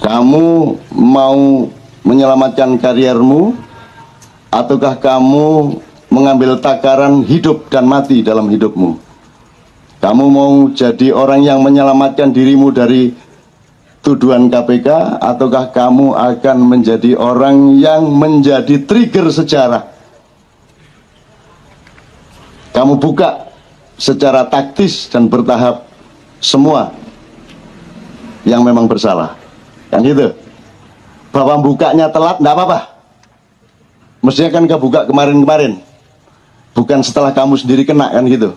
Kamu mau menyelamatkan kariermu, ataukah kamu mengambil takaran hidup dan mati dalam hidupmu? Kamu mau jadi orang yang menyelamatkan dirimu dari tuduhan KPK, ataukah kamu akan menjadi orang yang menjadi trigger sejarah? Kamu buka secara taktis dan bertahap semua yang memang bersalah, kan gitu. Bahwa bukanya telat, enggak apa-apa. Mestinya kan kebuka kemarin-kemarin, bukan setelah kamu sendiri kena, kan gitu.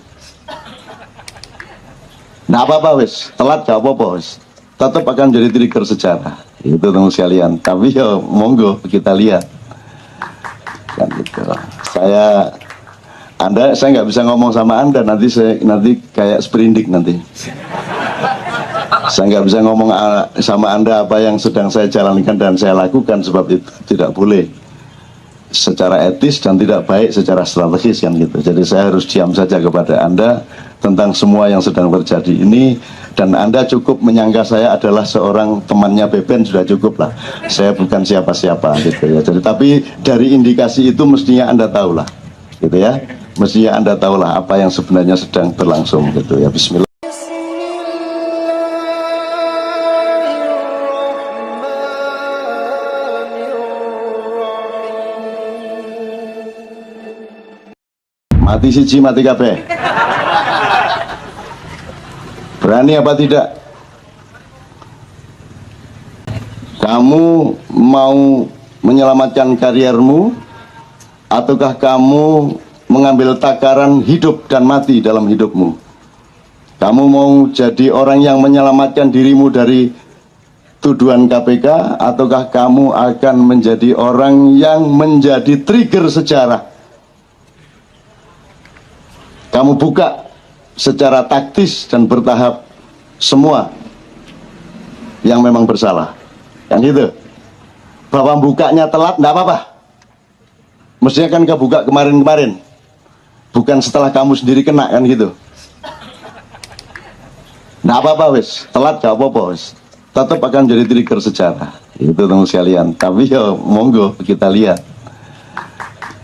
Enggak apa-apa wis, telat gak apa-apa wis. Tetap akan jadi trigger sejarah. Itu teman sekalian. Tapi ya monggo kita lihat. Kan gitu. Saya nggak bisa ngomong sama Anda, nanti kayak sprindik nanti. Saya nggak bisa ngomong sama Anda apa yang sedang saya jalankan dan saya lakukan, sebab itu tidak boleh secara etis dan tidak baik secara strategis, kan gitu. Jadi saya harus diam saja kepada Anda tentang semua yang sedang terjadi ini, dan Anda cukup menyangka saya adalah seorang temannya Beben, sudah cukup lah. Saya bukan siapa-siapa gitu ya. Jadi tapi dari indikasi itu mestinya Anda tahulah, gitu ya. Mestinya Anda tahulah apa yang sebenarnya sedang berlangsung gitu ya. Bismillah. Mati siji mati kabeh. Berani apa tidak? Kamu mau menyelamatkan kariermu, ataukah kamu mengambil takaran hidup dan mati dalam hidupmu? Kamu mau jadi orang yang menyelamatkan dirimu dari tuduhan KPK, ataukah kamu akan menjadi orang yang menjadi trigger sejarah? Kamu buka secara taktis dan bertahap semua yang memang bersalah, kan gitu. Bahwa bukanya telat, enggak apa-apa. Mestinya kan kebuka kemarin-kemarin, bukan setelah kamu sendiri kena, kan gitu. Enggak apa-apa wis, telat gak apa-apa wis. Tetap akan jadi trigger sejarah. Itu teman sekalian. Tapi ya monggo kita lihat.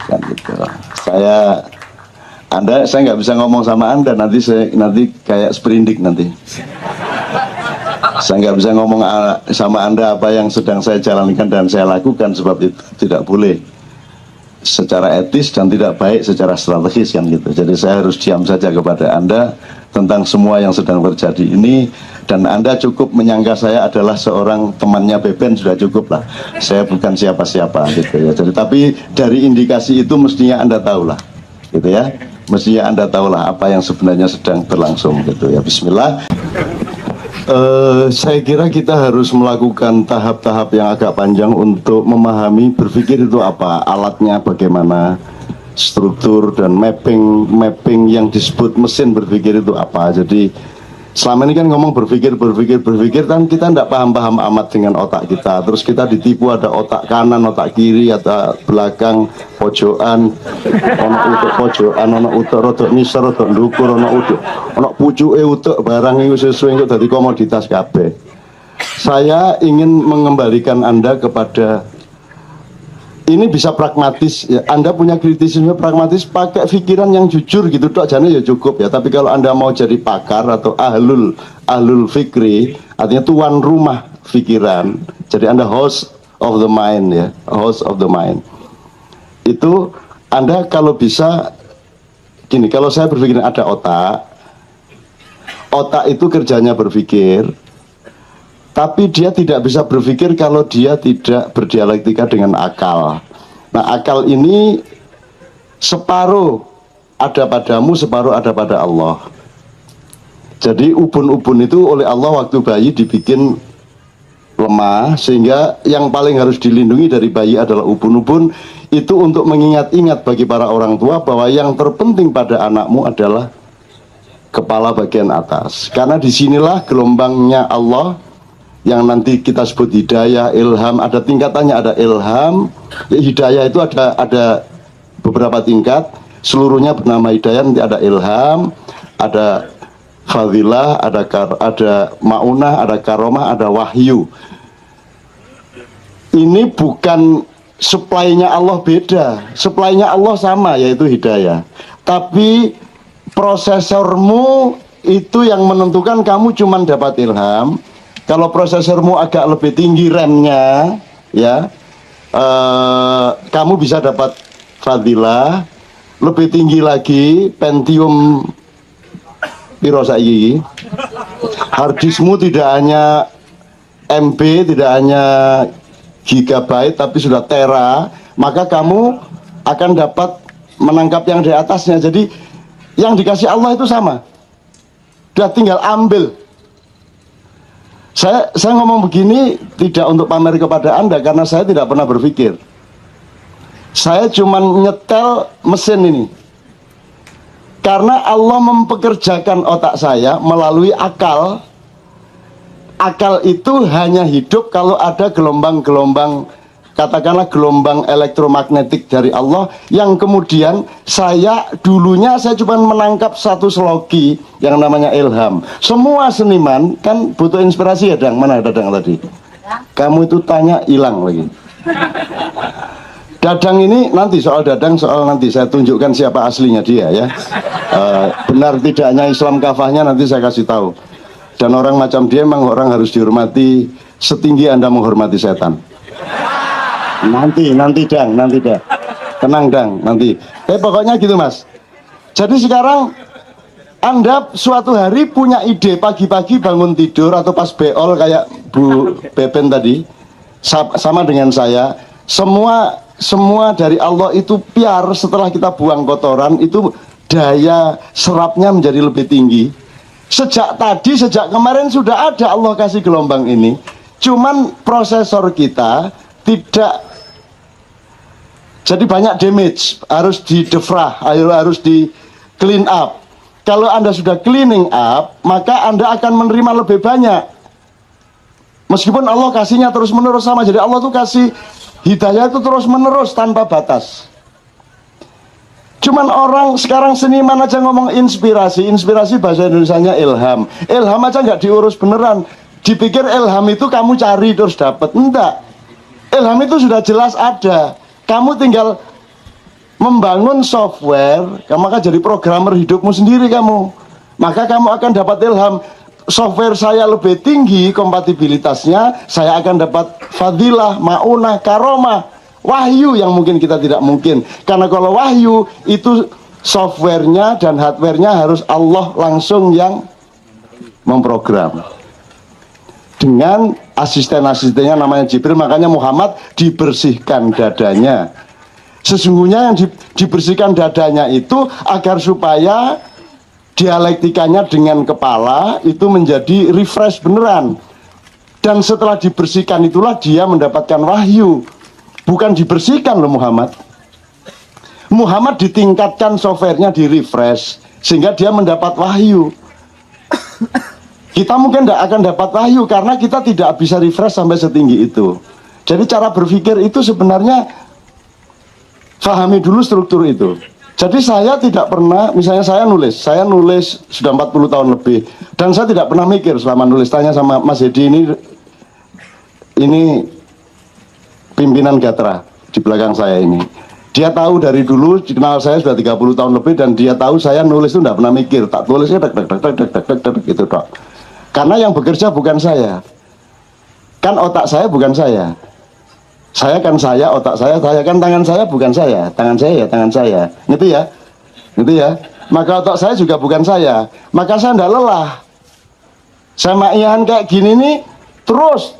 Kan gitu. Saya nggak bisa ngomong sama Anda, nanti kayak sprindik nanti. Saya nggak bisa ngomong sama Anda apa yang sedang saya jalankan dan saya lakukan, sebab itu tidak boleh secara etis dan tidak baik secara strategis, kan gitu. Jadi saya harus diam saja kepada Anda tentang semua yang sedang terjadi ini, dan Anda cukup menyangka saya adalah seorang temannya Beben, sudah cukup lah. Saya bukan siapa-siapa gitu ya. Jadi tapi dari indikasi itu mestinya Anda tahulah, gitu ya. Mestinya Anda tahulah apa yang sebenarnya sedang berlangsung gitu ya. Bismillah. Saya kira kita harus melakukan tahap-tahap yang agak panjang untuk memahami berpikir itu apa, alatnya bagaimana, struktur dan mapping yang disebut mesin berpikir itu apa. Jadi selama ini kan ngomong berpikir kan kita tidak paham amat dengan otak kita. Terus kita ditipu, ada otak kanan, otak kiri, otak belakang, pojokan, ono utuk pojokan, ono utuk rodok nisor, rodok ndukur, ono pucuke utuk, barang itu sesuai untuk jadi komoditas kabeh. Saya ingin mengembalikan Anda kepada ini bisa pragmatis ya. Anda punya kritisisme pragmatis, pakai pikiran yang jujur gitu tok jane ya cukup ya. Tapi kalau Anda mau jadi pakar atau ahlul fikri, artinya tuan rumah pikiran, jadi Anda host of the mind ya, host of the mind. Itu Anda kalau bisa gini, kalau saya berpikir ada otak itu kerjanya berpikir, tapi dia tidak bisa berpikir kalau dia tidak berdialektika dengan akal. Nah, akal ini separuh ada padamu, separuh ada pada Allah. Jadi ubun-ubun itu oleh Allah waktu bayi dibikin lemah, sehingga yang paling harus dilindungi dari bayi adalah ubun-ubun. Itu untuk mengingat-ingat bagi para orang tua bahwa yang terpenting pada anakmu adalah kepala bagian atas. Karena disinilah gelombangnya Allah, yang nanti kita sebut hidayah, ilham, ada tingkatannya, ada ilham, hidayah itu ada beberapa tingkat, seluruhnya bernama hidayah, nanti ada ilham, ada fadilah, ada maunah, ada karomah, ada wahyu. ini bukan supply-nya Allah beda, supply-nya Allah sama, yaitu hidayah. Tapi prosesormu itu yang menentukan kamu cuman dapat ilham. Kalau prosesormu agak lebih tinggi RAM-nya, ya, kamu bisa dapat fadilah. Lebih tinggi lagi Pentium piro saiki. Harddiskmu tidak hanya MB, tidak hanya gigabyte, tapi sudah tera, maka kamu akan dapat menangkap yang di atasnya. Jadi yang dikasih Allah itu sama, udah tinggal ambil. Saya ngomong begini tidak untuk pamer kepada Anda, karena saya tidak pernah berpikir. Saya cuma nyetel mesin ini karena Allah mempekerjakan otak saya melalui akal. Akal itu hanya hidup kalau ada gelombang-gelombang, katakanlah gelombang elektromagnetik dari Allah, yang kemudian dulunya saya cuma menangkap satu slogi yang namanya ilham. Semua seniman kan butuh inspirasi ya, Dang. Mana Dadang tadi? Kamu itu tanya hilang lagi. Dadang ini nanti soal nanti saya tunjukkan siapa aslinya dia ya. Benar tidaknya Islam kafahnya nanti saya kasih tahu. Dan orang macam dia memang orang harus dihormati setinggi Anda menghormati setan. Nanti Dang. Tenang Dang, nanti. Pokoknya gitu Mas. Jadi sekarang Anda suatu hari punya ide pagi-pagi bangun tidur atau pas beol kayak Bu Beben tadi, sama dengan saya, semua dari Allah itu piar. Setelah kita buang kotoran itu daya serapnya menjadi lebih tinggi. Sejak kemarin sudah ada Allah kasih gelombang ini, cuman prosesor kita tidak, jadi banyak damage, harus di defrag, harus di clean up. Kalau Anda sudah cleaning up, maka Anda akan menerima lebih banyak. Meskipun Allah kasihnya terus menerus sama, jadi Allah tuh kasih hidayah itu terus menerus tanpa batas. Cuman orang sekarang seniman aja ngomong inspirasi bahasa Indonesianya ilham. Ilham aja nggak diurus beneran. Dipikir ilham itu kamu cari terus dapat. Enggak. Ilham itu sudah jelas ada. Kamu tinggal membangun software, kamu akan jadi programmer hidupmu sendiri kamu. Maka kamu akan dapat ilham. Software saya lebih tinggi kompatibilitasnya, saya akan dapat fadilah, maunah, karomah, wahyu yang mungkin kita tidak mungkin. Karena kalau wahyu itu softwarenya dan hardwarenya harus Allah langsung yang memprogram dengan asisten-asistennya namanya Jibril. Makanya Muhammad dibersihkan dadanya. Sesungguhnya yang dibersihkan dadanya itu agar supaya dialektikanya dengan kepala itu menjadi refresh beneran. Dan setelah dibersihkan itulah dia mendapatkan wahyu. Bukan dibersihkan loh Muhammad. Muhammad ditingkatkan softwarenya, di refresh sehingga dia mendapat wahyu. Kita mungkin tidak akan dapat wahyu karena kita tidak bisa refresh sampai setinggi itu. Jadi cara berpikir itu sebenarnya pahami dulu struktur itu. Jadi saya tidak pernah, misalnya saya nulis sudah 40 tahun lebih, dan saya tidak pernah mikir selama nulis. Tanya sama Mas Hedi, ini pimpinan Gatra di belakang saya ini. Dia tahu dari dulu, kenal saya sudah 30 tahun lebih, dan dia tahu saya nulis itu tidak pernah mikir, tak tulisnya gitu dok. Karena yang bekerja bukan saya, kan otak saya bukan saya. Saya kan saya, otak saya kan tangan saya bukan saya, tangan saya ya tangan saya, gitu ya. Maka otak saya juga bukan saya, maka saya tidak lelah. Sama Ian kayak gini nih, terus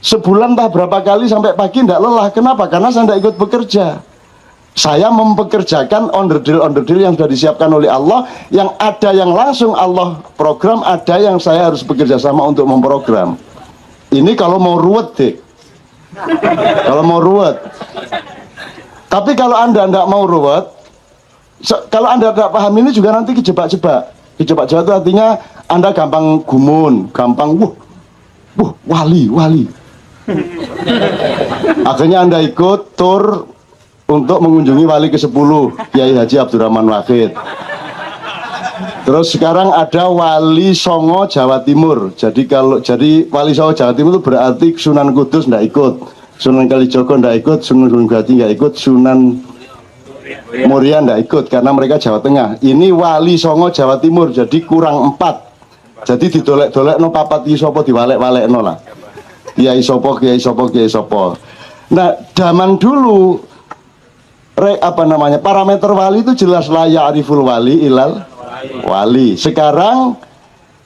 sebulan entah berapa kali sampai pagi tidak lelah. Kenapa? Karena saya tidak ikut bekerja. Saya mempekerjakan onderdil yang sudah disiapkan oleh Allah, yang ada yang langsung Allah program, ada yang saya harus bekerja sama untuk memprogram. Ini kalau mau ruwet deh. Kalau mau ruwet. Tapi kalau Anda tidak mau ruwet, kalau Anda tidak paham ini juga nanti kejebak-jebak. Kejebak-jebak itu artinya Anda gampang gumun, gampang wali. Akhirnya Anda ikut tur untuk mengunjungi wali ke-10, Kiai Haji Abdurrahman Wahid. Terus sekarang ada Wali Songo Jawa Timur. Jadi Wali Songo Jawa Timur itu berarti Sunan Kudus ndak ikut, Sunan Kalijogo ndak ikut, Sunan Gunung Jati ndak ikut, Sunan Muria ndak ikut karena mereka Jawa Tengah. Ini Wali Songo Jawa Timur, jadi kurang 4. Jadi didolek-dolek no papat iki sapa diwalek-walek no lah. Kiai sopo, kiai sopo, kiai sopo. Nah, zaman dulu parameter wali itu jelas la ya'riful wali ilal wali. Sekarang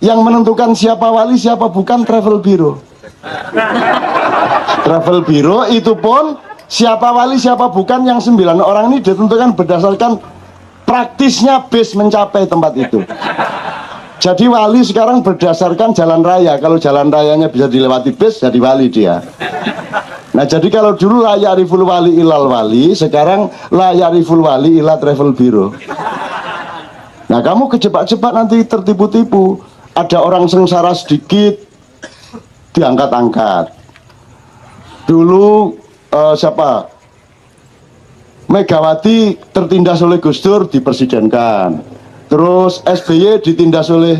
yang menentukan siapa wali siapa bukan travel bureau. Travel bureau itu pun siapa wali siapa bukan yang 9 orang ini ditentukan berdasarkan praktisnya bis mencapai tempat itu. Jadi wali sekarang berdasarkan jalan raya. Kalau jalan rayanya bisa dilewati bis jadi wali dia. Nah jadi kalau dulu la ya'riful wali ilal wali, sekarang la ya'riful wali ila travel bureau. Nah kamu kejebak-jebak nanti tertipu-tipu. Ada orang sengsara sedikit diangkat-angkat. Dulu siapa? Megawati tertindas oleh Gus Dur dipresidenkan. Terus SBY ditindas oleh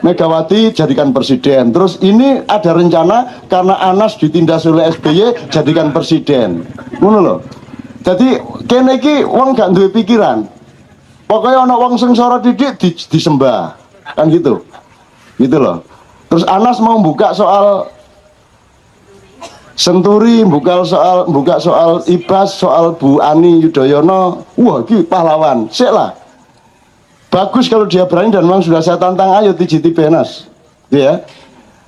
Megawati jadikan presiden. Terus ini ada rencana karena Anas ditindas oleh SBY jadikan presiden. Ngono lho. Jadi kene iki wong gak duwe pikiran. Pokoknya ana wong sengsara didik disembah. Kan gitu. Gitu loh. Terus Anas mau buka soal Senturi, buka soal Ibas, soal Bu Ani Yudhoyono. Wah, iki pahlawan. Sik lah. Bagus kalau dia berani dan memang sudah saya tantang, ayo tijiti penas, ya.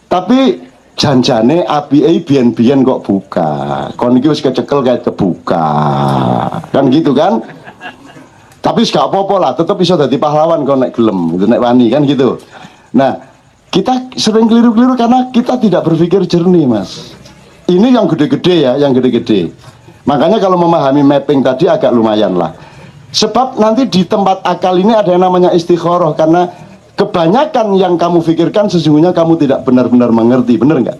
Tapi janjane ABA biyen-biyen kok buka. Kon iki wis kecekel kayak kebuka. Kan gitu kan? Tapi gak apa-apa lah, tetep bisa dadi pahlawan kon nek gelem, gitu nek wani kan gitu. Nah, kita sering keliru-keliru karena kita tidak berpikir jernih, Mas. Ini yang gede-gede ya, yang gede-gede. Makanya kalau memahami mapping tadi agak lumayan lah. Sebab nanti di tempat akal ini ada yang namanya istikharah. Karena kebanyakan yang kamu pikirkan sesungguhnya kamu tidak benar-benar mengerti. Benar nggak?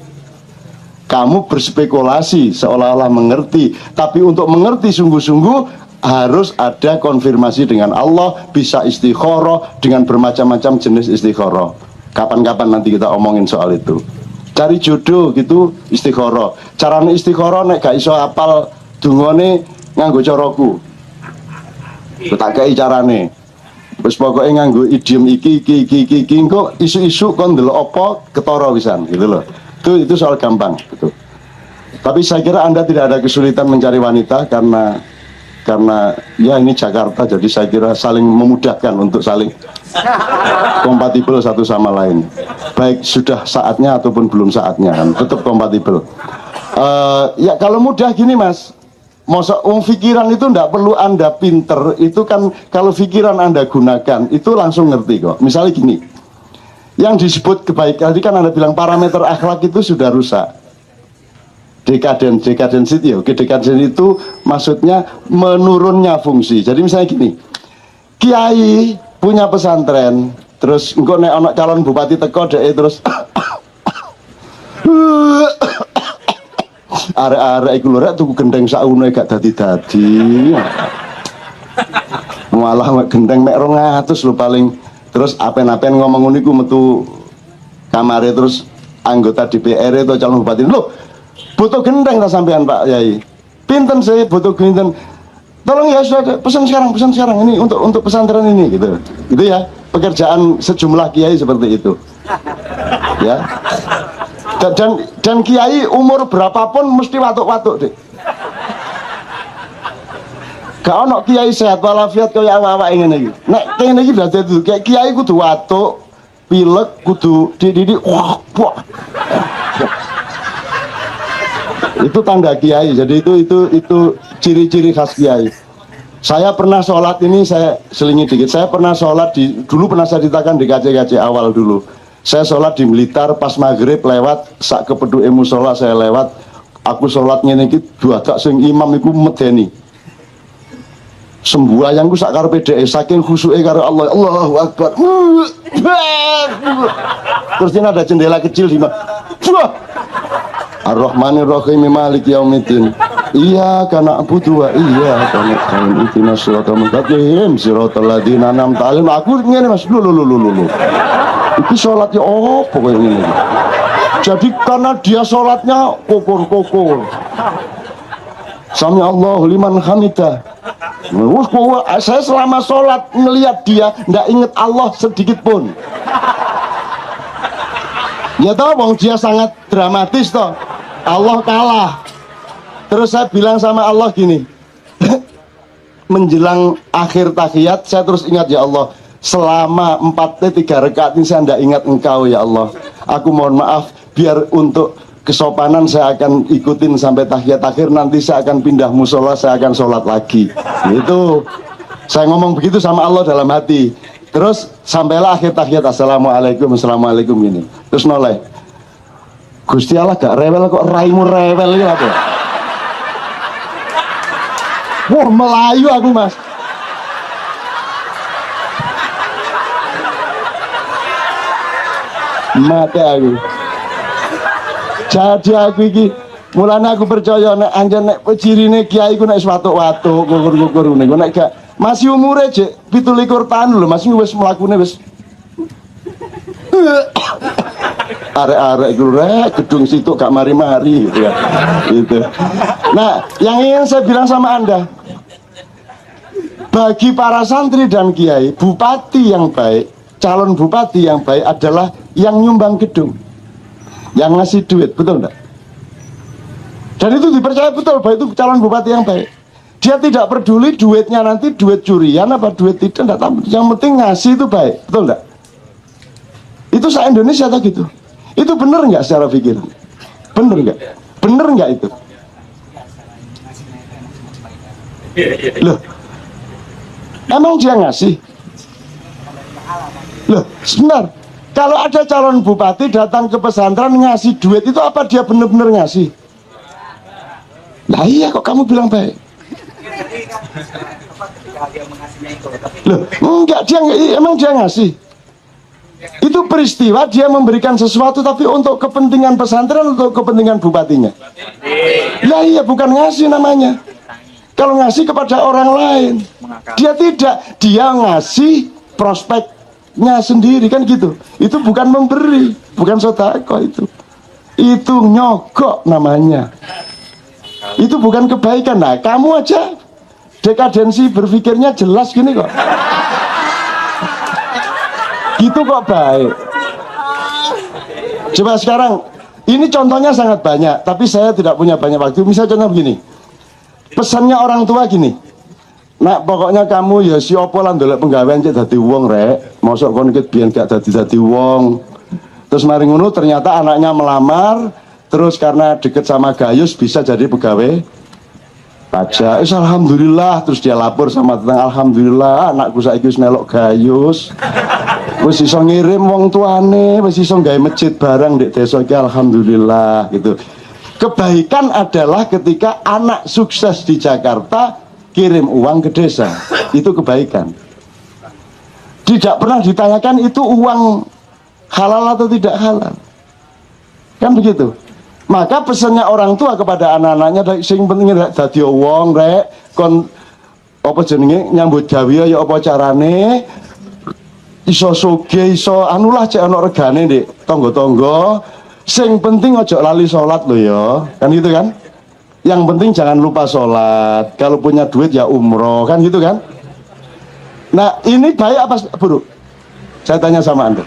Kamu berspekulasi seolah-olah mengerti. Tapi untuk mengerti sungguh-sungguh harus ada konfirmasi dengan Allah. Bisa istikharah dengan bermacam-macam jenis istikharah. Kapan-kapan nanti kita omongin soal itu. Cari jodoh gitu istikharah. Carane istikharah nek gak iso apal dungane nganggo caraku. Tak kei carane. Wis pokoke nganggo idiom iki engko isu-isu kon ndelok apa ketara wisan gitu loh. Itu soal gampang gitu. Tapi saya kira Anda tidak ada kesulitan mencari wanita karena ya ini Jakarta, jadi saya kira saling memudahkan untuk saling kompatibel satu sama lain. Baik sudah saatnya ataupun belum saatnya kan tetap kompatibel. Ya kalau mudah gini Mas. Masa pikiran itu tidak perlu Anda pinter, itu kan kalau pikiran Anda gunakan itu langsung ngerti kok. Misalnya gini, yang disebut kebaikan tadi kan Anda bilang parameter akhlak itu sudah rusak. Dekadensi itu maksudnya menurunnya fungsi. Jadi misalnya gini, kiai punya pesantren, terus engko nek ana calon bupati teko dhek terus arek-arek iku lho rek tuku gendeng sakune gak dadi-dadi. Malah gendeng mek 200 lho paling. Terus apen-apen ngomong ngono iku metu kamare terus anggota DPR itu calon bupati. Loh, butuh gendeng ta sampean Pak Yai? Pinten saya butuh gendeng. Tolong ya sudah pesan sekarang ini untuk pesantren ini gitu. Gitu ya. Pekerjaan sejumlah kiai seperti itu. Ya. Dan kiai umur berapapun mesti watuk-watuk deh. Gak ono kiai sehat walafiat kaya awak-awak ngene iki. Nek ngene iki berarti itu kayak kiai kudu watuk, pilek kudu dididik wah. Itu tanda kiai. Jadi itu ciri-ciri khas kiai. Saya pernah sholat ini, saya selingi dikit. Saya pernah sholat dulu pernah saya ceritakan di KC awal dulu. Saya sholat di Blitar pas maghrib lewat sak kepedu musola saya lewat. Aku sholatnya ini dua tak sing imam iku medeni. Sembuayangku sak karepe dhek saking khusyuke karo Allah. Allahu Akbar. Terus ini ada jendela kecil di mana? Ar-Rahmanir Rahim Maliki Yaumiddin. Iya karena butuh iya karena kain itu nasrotal mustaqim siratal ladzina an'amta alaihim. Aku ngene Mas, lho. Itu sholat ya pokoknya ini. Jadi karena dia sholatnya kokur. Sami Allahu liman hamidah. Saya selama sholat melihat dia nggak inget Allah sedikit pun. Ya toh, wong dia sangat dramatis toh. Allah kalah. Terus saya bilang sama Allah gini, menjelang akhir tahiyat saya terus ingat, ya Allah, selama 3 rakaat ini saya tidak ingat engkau ya Allah. Aku mohon maaf, biar untuk kesopanan saya akan ikutin sampai tahiyat akhir, nanti saya akan pindah musola, saya akan sholat lagi. Itu saya ngomong begitu sama Allah dalam hati. Terus sampailah akhir tahiyat, assalamualaikum ini. Terus noleh, Gusti Allah gak rewel kok, raimu rewel ya apa? Wah, Melayu aku Mas. Mati aku. Jadi aku iki mulane aku percaya nek anjen nek cirine kiai ku nek watuk-watuk gugur-gugur niku nek gak masih umure jek 17 tahun lho Mas, wis mlakune wis arek-arek iku rek gedung situ gak mari-mari gitu ya. Gitu. Nah, yang ingin saya bilang sama Anda, bagi para santri dan kiai, bupati yang baik, calon bupati yang baik adalah yang nyumbang gedung, yang ngasih duit, betul enggak? Dan itu dipercaya betul bahwa itu calon bupati yang baik. Dia tidak peduli duitnya nanti duit curian apa duit tidak, enggak tahu. Yang penting ngasih itu baik, betul enggak? Itu se-Indonesia atau gitu? Itu benar enggak secara pikir? Benar enggak? Benar enggak itu? Loh, emang dia ngasih? Loh, sebentar. Kalau ada calon bupati datang ke pesantren ngasih duit, itu apa dia benar-benar ngasih? Lah iya, kok kamu bilang baik? Loh, enggak, emang dia ngasih? Itu peristiwa dia memberikan sesuatu tapi untuk kepentingan pesantren, untuk kepentingan bupatinya. Lah iya, bukan ngasih namanya. Kalau ngasih kepada orang lain, dia tidak, dia ngasih prospeknya sendiri kan gitu. Itu bukan memberi, bukan sedekah itu nyogok namanya. Itu bukan kebaikan. Nah, kamu aja dekadensi berpikirnya jelas gini kok. Gitu kok baik. Coba sekarang, ini contohnya sangat banyak, tapi saya tidak punya banyak waktu. Misal contoh begini, pesannya orang tua gini, nak pokoknya kamu ya si opo lan ndolek penggawean cek dadi wong rek, mosok kon iki biyen gak dadi wong. Terus mari ngono ternyata anaknya melamar, terus karena deket sama Gayus bisa jadi pegawai pajak. Alhamdulillah, terus dia lapor sama tetangga, alhamdulillah anakku saiki wis melok Gayus. Wis iso ngirim wong tuane, wis iso gawe masjid barang ndek desa iki, alhamdulillah gitu. Kebaikan adalah ketika anak sukses di Jakarta kirim uang ke desa, itu kebaikan. Tidak pernah ditanyakan itu uang halal atau tidak halal, kan begitu. Maka pesannya orang tua kepada anak-anaknya, sing penting dadi wong rek, kon apa jenenge nyambut gawe ya apa carane, iso sugih iso anulah cek ana regane ndek tangga-tangga. Sing penting ojo lali sholat lo ya, kan gitu kan? Yang penting jangan lupa sholat. Kalau punya duit ya umroh, kan gitu kan? Nah, ini baik apa buruk? Saya tanya sama Anda.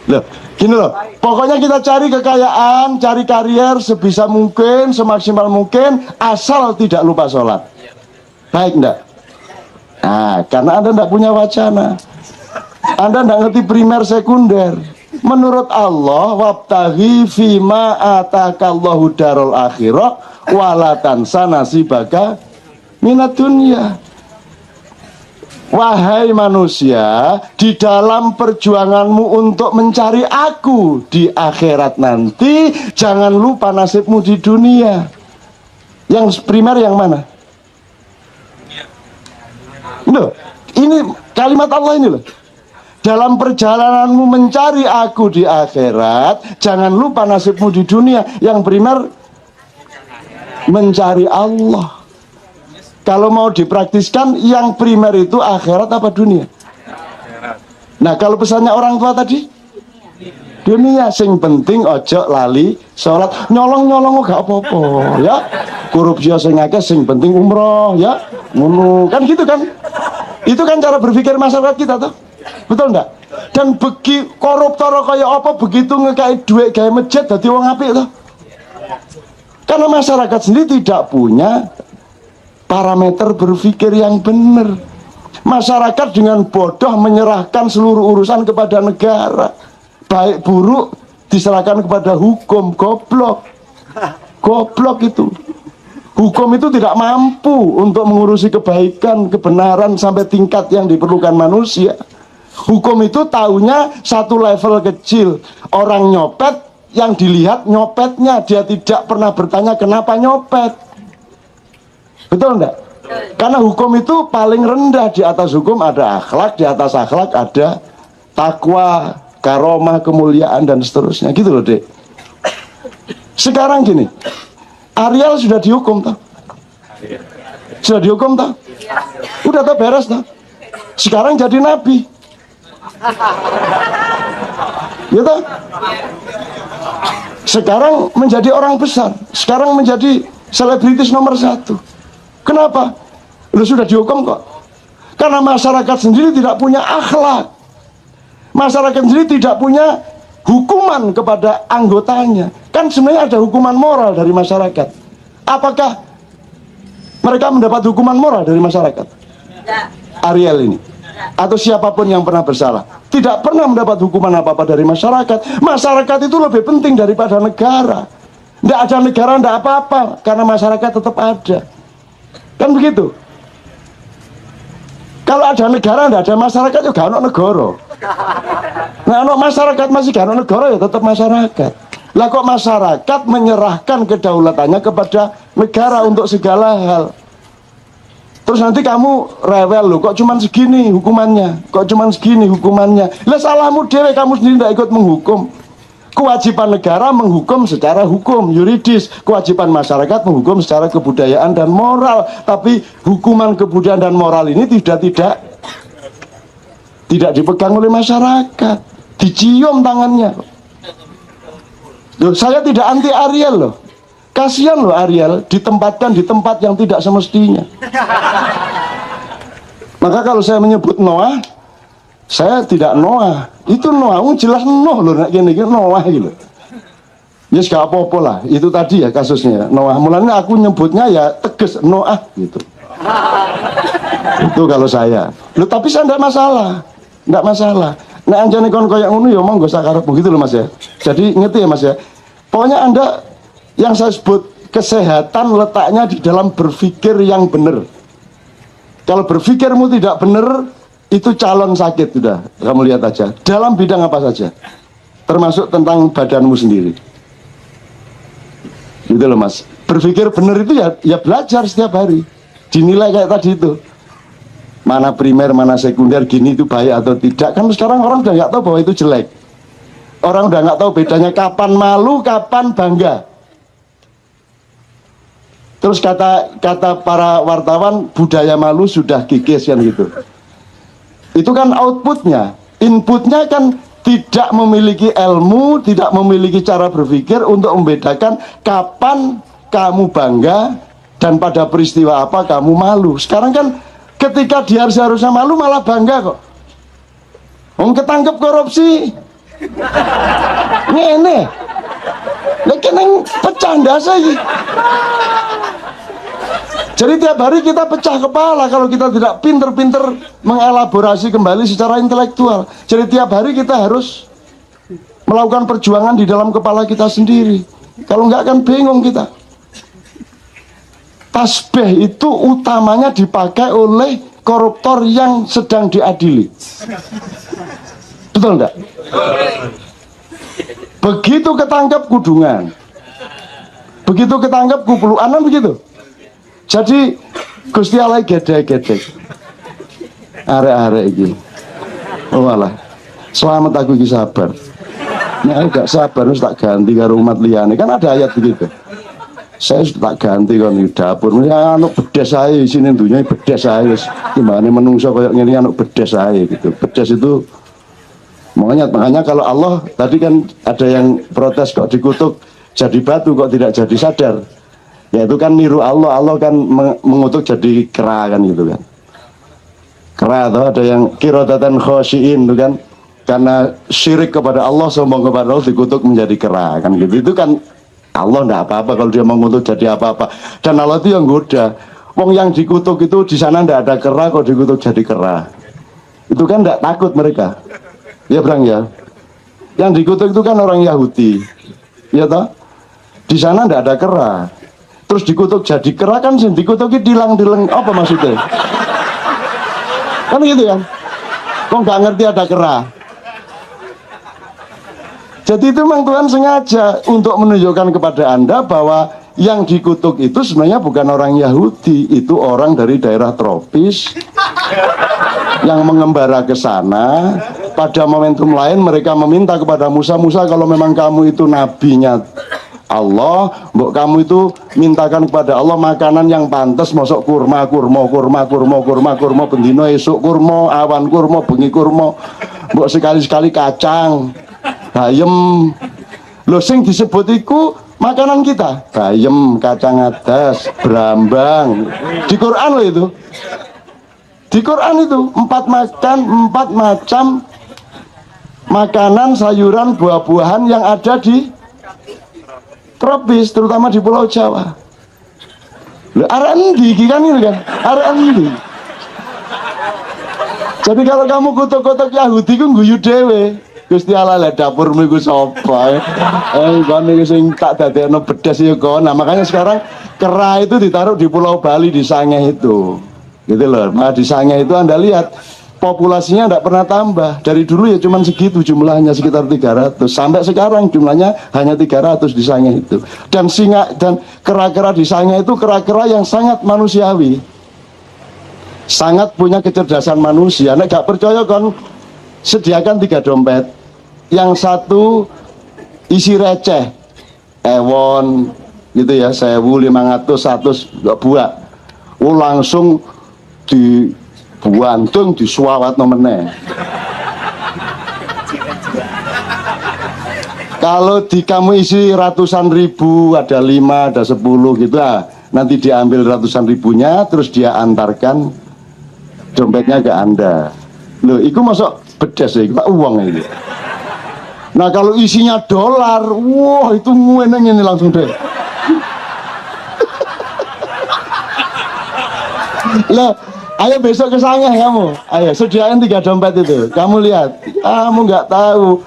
Loh, gini loh. Pokoknya kita cari kekayaan, cari karier sebisa mungkin, semaksimal mungkin, asal tidak lupa sholat. Baik enggak? Nah, karena Anda enggak punya wacana. Anda enggak ngerti primer sekunder. Menurut Allah, wabtaghi fima atakallahu darul akhirah wala tansa nasibaka minad dunya. Wahai manusia, di dalam perjuanganmu untuk mencari aku di akhirat nanti, jangan lupa nasibmu di dunia. Yang primer yang mana? Loh, ini kalimat Allah ini loh. Dalam perjalananmu mencari aku di akhirat, jangan lupa nasibmu di dunia. Yang primer mencari Allah. Kalau mau dipraktiskan, yang primer itu akhirat apa dunia? Nah, kalau pesannya orang tua tadi, dunia. Sing penting ojo lali sholat, nyolong gak apa-apa ya. Korupsi sing akeh, sing penting umroh ya. Ngono kan, gitu kan. Itu kan cara berpikir masyarakat kita tuh, betul enggak? Dan bagi koruptor kaya apa begitu ngekai duit gaya masjid dadi wong apik tuh. Karena masyarakat sendiri tidak punya parameter berpikir yang benar. Masyarakat dengan bodoh menyerahkan seluruh urusan kepada negara, baik buruk diserahkan kepada hukum. Goblok itu. Hukum itu tidak mampu untuk mengurusi kebaikan, kebenaran sampai tingkat yang diperlukan manusia. Hukum itu taunya satu level kecil. Orang nyopet, yang dilihat nyopetnya, dia tidak pernah bertanya kenapa nyopet. Betul enggak? Karena hukum itu paling rendah. Di atas hukum ada akhlak, di atas akhlak ada takwa, karomah, kemuliaan, dan seterusnya. Gitu loh, Dek. Sekarang gini, Ariel sudah dihukum toh? Sudah dihukum toh? Udah toh, beres toh? Sekarang jadi nabi. Ya toh? Sekarang menjadi orang besar. Sekarang menjadi selebritis nomor 1. Kenapa? Lu sudah dihukum kok. Karena masyarakat sendiri tidak punya akhlak. Masyarakat sendiri tidak punya hukuman kepada anggotanya. Kan sebenarnya ada hukuman moral dari masyarakat. Apakah mereka mendapat hukuman moral dari masyarakat? Ariel ini atau siapapun yang pernah bersalah tidak pernah mendapat hukuman apa-apa dari masyarakat. Masyarakat itu lebih penting daripada negara. Tidak ada negara, tidak apa-apa, karena masyarakat tetap ada. Kan begitu. Kalau ada negara, tidak ada masyarakat, ya gak ada negara. Nah, ada masyarakat masih gak ada negara, ya tetap masyarakat. Lah kok masyarakat menyerahkan kedaulatannya kepada negara untuk segala hal. Terus nanti kamu rewel loh, kok cuman segini hukumannya, kok cuman segini hukumannya. Lah salahmu dewe, kamu sendiri tidak ikut menghukum. Kewajiban negara menghukum secara hukum yuridis, kewajiban masyarakat menghukum secara kebudayaan dan moral. Tapi hukuman kebudayaan dan moral ini tidak dipegang oleh masyarakat, dicium tangannya. Loh, saya tidak anti Ariel loh. Kasihan loh Ariel ditempatkan di tempat yang tidak semestinya. Maka kalau saya menyebut Noah, saya tidak Noah. Itu Noah, jelas Noah loh, gini Noah gitu. Ya gak apa-apa lah, itu tadi ya kasusnya Noah. Mulanya aku nyebutnya ya tegas Noah gitu. Itu kalau saya. Loh, tapi saya tidak masalah. Nah anjane kon koyak ngono ya monggo sak karepmu gitu loh Mas ya. Jadi ngerti ya Mas ya. Pokoknya Anda yang saya sebut kesehatan letaknya di dalam berpikir yang benar. Kalau berpikirmu tidak benar, itu calon sakit sudah. Kamu lihat aja. Dalam bidang apa saja. Termasuk tentang badanmu sendiri. Gitu loh Mas. Berpikir benar itu ya belajar setiap hari. Dinilai kayak tadi itu. Mana primer, mana sekunder, gini itu baik atau tidak. Kan sekarang orang udah nggak tahu bahwa itu jelek. Orang udah nggak tahu bedanya kapan malu, kapan bangga. Terus kata para wartawan, budaya malu sudah kikis kan gitu. Itu kan outputnya. Inputnya kan tidak memiliki ilmu, tidak memiliki cara berpikir untuk membedakan kapan kamu bangga dan pada peristiwa apa kamu malu. Sekarang kan ketika dia seharusnya malu malah bangga kok. Ketangkep korupsi. Ngene. Lagi neng pecah ndasa iki. Jadi tiap hari kita pecah kepala kalau kita tidak pinter-pinter mengelaborasi kembali secara intelektual. Jadi tiap hari kita harus melakukan perjuangan di dalam kepala kita sendiri. Kalau enggak kan bingung kita. Tasbih itu utamanya dipakai oleh koruptor yang sedang diadili. Betul enggak? Begitu ketangkep kudungan, begitu ketangkep kupuluan, begitu. Jadi Gusti Allah gede-gede arek-arek iki. Oh alah. Selamat aku iki sabar. Nek gak sabar wis tak ganti karo umat liyane. Kan ada ayat begitu. Saya tak ganti kan di dapur. Ya anu bedes saya di sini dunia bedes saya. Gimana menungso kayak gini anu bedes saya gitu. Bedes itu makanya kalau Allah tadi kan ada yang protes kok dikutuk jadi batu kok tidak jadi sadar. Ya itu kan niru Allah. Allah kan mengutuk jadi kera kan gitu kan. Kera atau ada yang kirodatan khosyiin itu kan. Karena syirik kepada Allah, sombong kepada Allah dikutuk menjadi kera kan gitu. Itu kan Allah enggak apa-apa kalau dia mengutuk jadi apa-apa. Dan Allah itu yang goda. Wong yang dikutuk itu di sana enggak ada kera kok dikutuk jadi kera. Itu kan enggak takut mereka. Ya Bang ya. Yang dikutuk itu kan orang Yahudi. Ya toh? Di sana enggak ada kera. Terus dikutuk jadi kera kan sih dikutuki dilang-dilang apa maksudnya? Kan gitu kan? Kok nggak ngerti ada kera? Jadi itu memang Tuhan sengaja untuk menunjukkan kepada Anda bahwa yang dikutuk itu sebenarnya bukan orang Yahudi, itu orang dari daerah tropis yang mengembara ke sana. Pada momentum lain mereka meminta kepada Musa, Musa kalau memang kamu itu nabinya Allah, mbok kamu itu mintakan kepada Allah makanan yang pantas, mosok kurma bendino esuk kurma, awan kurma, bengi kurma, mbok sekali-sekali kacang, bayem. Lho sing disebut iku makanan kita, bayem, kacang adas, brambang. Di Quran loh itu. Di Quran itu empat macam makanan, sayuran, buah-buahan yang ada di tropis, terutama di Pulau Jawa. Loh, arek endi iki kan itu kan? Arek endi? Jadi kalau kamu kutuk-kutuk Yahudi ku guyu dhewe. Gusti Allah lek dapurmu iku sapa? Kon iki sing tak dadekno bedes ya kon. Nah, makanya sekarang kera itu ditaruh di Pulau Bali di Sangeh itu. Gitu loh. Nah, di Sangeh itu Anda lihat populasinya tidak pernah tambah. Dari dulu ya cuma segitu jumlahnya, sekitar 300. Sampai sekarang jumlahnya hanya 300 di Sangeh itu. Dan singa dan kera-kera di Sangeh itu kera-kera yang sangat manusiawi. Sangat punya kecerdasan manusia. Nek gak percaya kon sediakan 3 dompet. Yang satu isi receh. Ewon gitu ya, 1.500 100 buah. Langsung di buantung disuawat nomene. Kalau di kamu isi ratusan ribu, ada 5, ada 10 gitu lah. Nanti diambil ratusan ribunya, terus dia antarkan dompetnya ke Anda. Loh, itu masuk bedes ya, itu uang itu. Nah kalau isinya dolar, wah itu ngueneng ini langsung deh. Lah, ayo besok ke Sangeh kamu. Ayo sediain 3 dompet itu. Kamu lihat, kamu nggak tahu.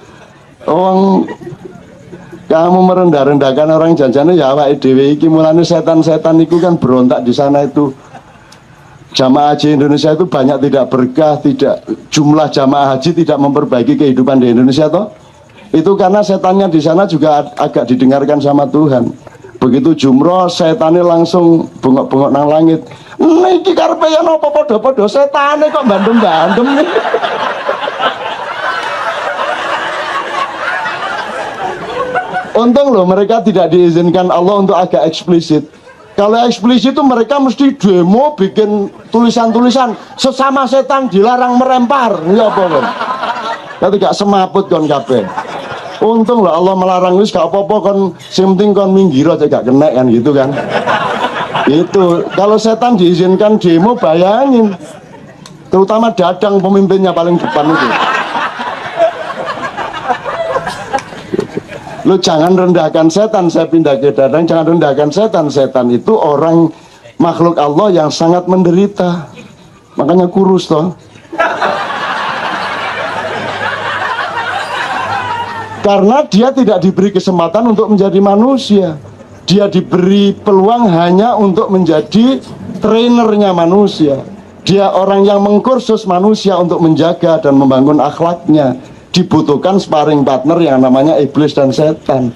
Kamu merendah-rendahkan orang janjane ya awake dhewe iki mulane setan-setan itu kan berontak di sana itu. Jamaah haji Indonesia itu banyak tidak berkah, tidak jumlah jamaah haji tidak memperbaiki kehidupan di Indonesia toh. Itu karena setannya di sana juga agak didengarkan sama Tuhan. Begitu jumroh setannya langsung bengok-bengok nang langit. Niki karepe yen apa padha-padha setane kok bandem-bandem nih. Untung loh mereka tidak diizinkan Allah untuk agak eksplisit. Kalau eksplisit itu mereka mesti demo bikin tulisan-tulisan sesama setan dilarang merempar. Ya apa kan? Tapi gak semaput kon kabeh. Untung lah Allah melarang wis gak apa-apa kon sing penting kon minggir aja gak kena kan gitu kan. Itu kalau setan diizinkan demo bayangin. Terutama Dadang pemimpinnya paling depan itu. Lu jangan rendahkan setan, saya pindah ke Dadang, jangan rendahkan setan. Setan itu orang makhluk Allah yang sangat menderita. Makanya kurus toh. Karena dia tidak diberi kesempatan untuk menjadi manusia. Dia diberi peluang hanya untuk menjadi trainernya manusia. Dia orang yang mengkursus manusia untuk menjaga dan membangun akhlaknya. Dibutuhkan sparring partner yang namanya iblis dan setan.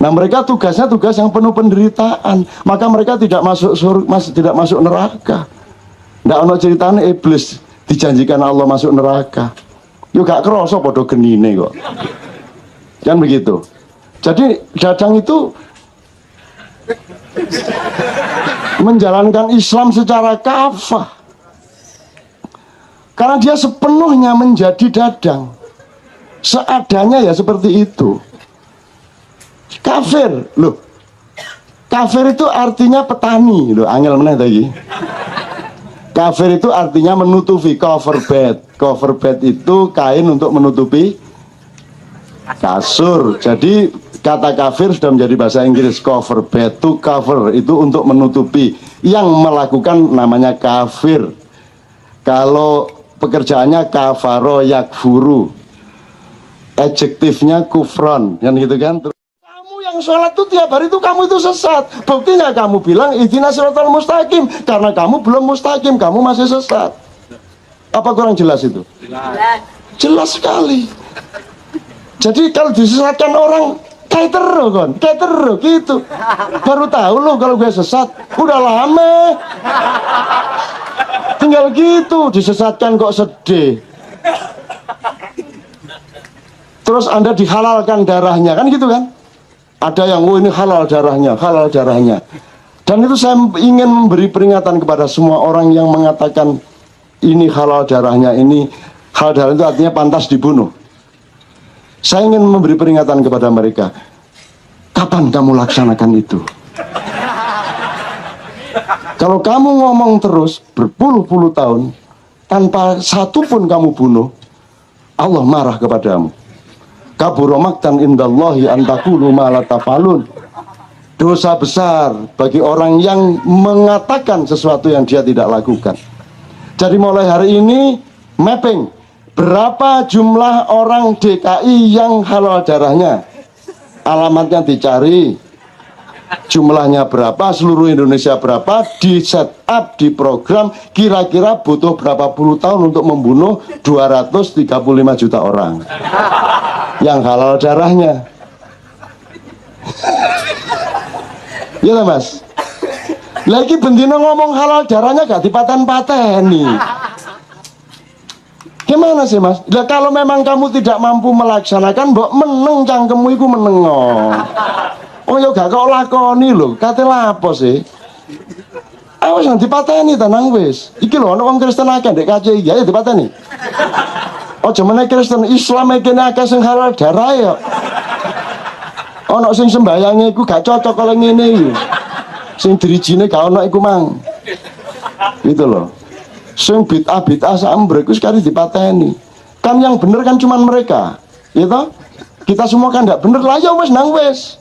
Nah mereka tugasnya tugas yang penuh penderitaan. Maka mereka tidak masuk surga, tidak masuk neraka. Nggak ono ceritanya iblis dijanjikan Allah masuk neraka. Yo gak kerasa podo genine kok. Kan begitu. Jadi Dadang itu menjalankan Islam secara kafah, karena dia sepenuhnya menjadi dadang, seadanya ya seperti itu. Kafir loh, kafir itu artinya petani loh, angel meneh tadi. Kafir itu artinya menutupi, cover bed. Cover bed itu kain untuk menutupi kasur. Jadi kata kafir sudah menjadi bahasa Inggris. Cover bed, to cover, itu untuk menutupi. Yang melakukan namanya kafir. Kalau pekerjaannya kafaro yakfuru, adjektifnya kufron, kan gitu kan. Kamu yang sholat tuh tiap hari itu kamu itu sesat. Buktinya kamu bilang ihdinas siratal mustaqim, karena kamu belum mustaqim, kamu masih sesat. Apa kurang jelas itu? Jelas sekali. Jadi kalau disesatkan orang, kayak terus gitu. Baru tahu lo kalau gue sesat, udah lama. Tinggal gitu, disesatkan kok sedih. Terus Anda dihalalkan darahnya, kan gitu kan? Ada yang, oh ini halal darahnya, halal darahnya. Dan itu saya ingin memberi peringatan kepada semua orang yang mengatakan ini halal darahnya, ini halal darah itu artinya pantas dibunuh. Saya ingin memberi peringatan kepada mereka. Kapan kamu laksanakan itu? Kalau kamu ngomong terus berpuluh-puluh tahun tanpa satu pun kamu bunuh, Allah marah kepadamu. Kabura maktan indallahi an taqulu ma la tafalun. Dosa besar bagi orang yang mengatakan sesuatu yang dia tidak lakukan. Jadi mulai hari ini mapping berapa jumlah orang DKI yang halal darahnya, alamatnya dicari, jumlahnya berapa, seluruh Indonesia berapa, di set up, di program, kira-kira butuh berapa puluh tahun untuk membunuh 235 juta orang yang halal darahnya. Ya Mas, lagi bendino ngomong halal darahnya gak dipaten-pateni. Gimana sih Mas? Nah, kalau memang kamu tidak mampu melaksanakan, mbok meneng cangkemmu iku meneng. Oh ya gak kok lakoni lho, kate lapo sih? Awas nang dipateni tenang wis. Iki lho ana wong Kristen akeh ndek KCI ya dipateni. Ojo meneh Kristen Islam iki akeh sing halal darah ya. Ana sing sembayange iku gak cocok karo ngene iki. Sing dirijine gak ono iku mang. Gitu loh. Sing bid'ah sambrek wis kari dipateni. Kan yang bener kan cuman mereka. Ya toh? Kita semua kan enggak bener lah ya wis nang wis.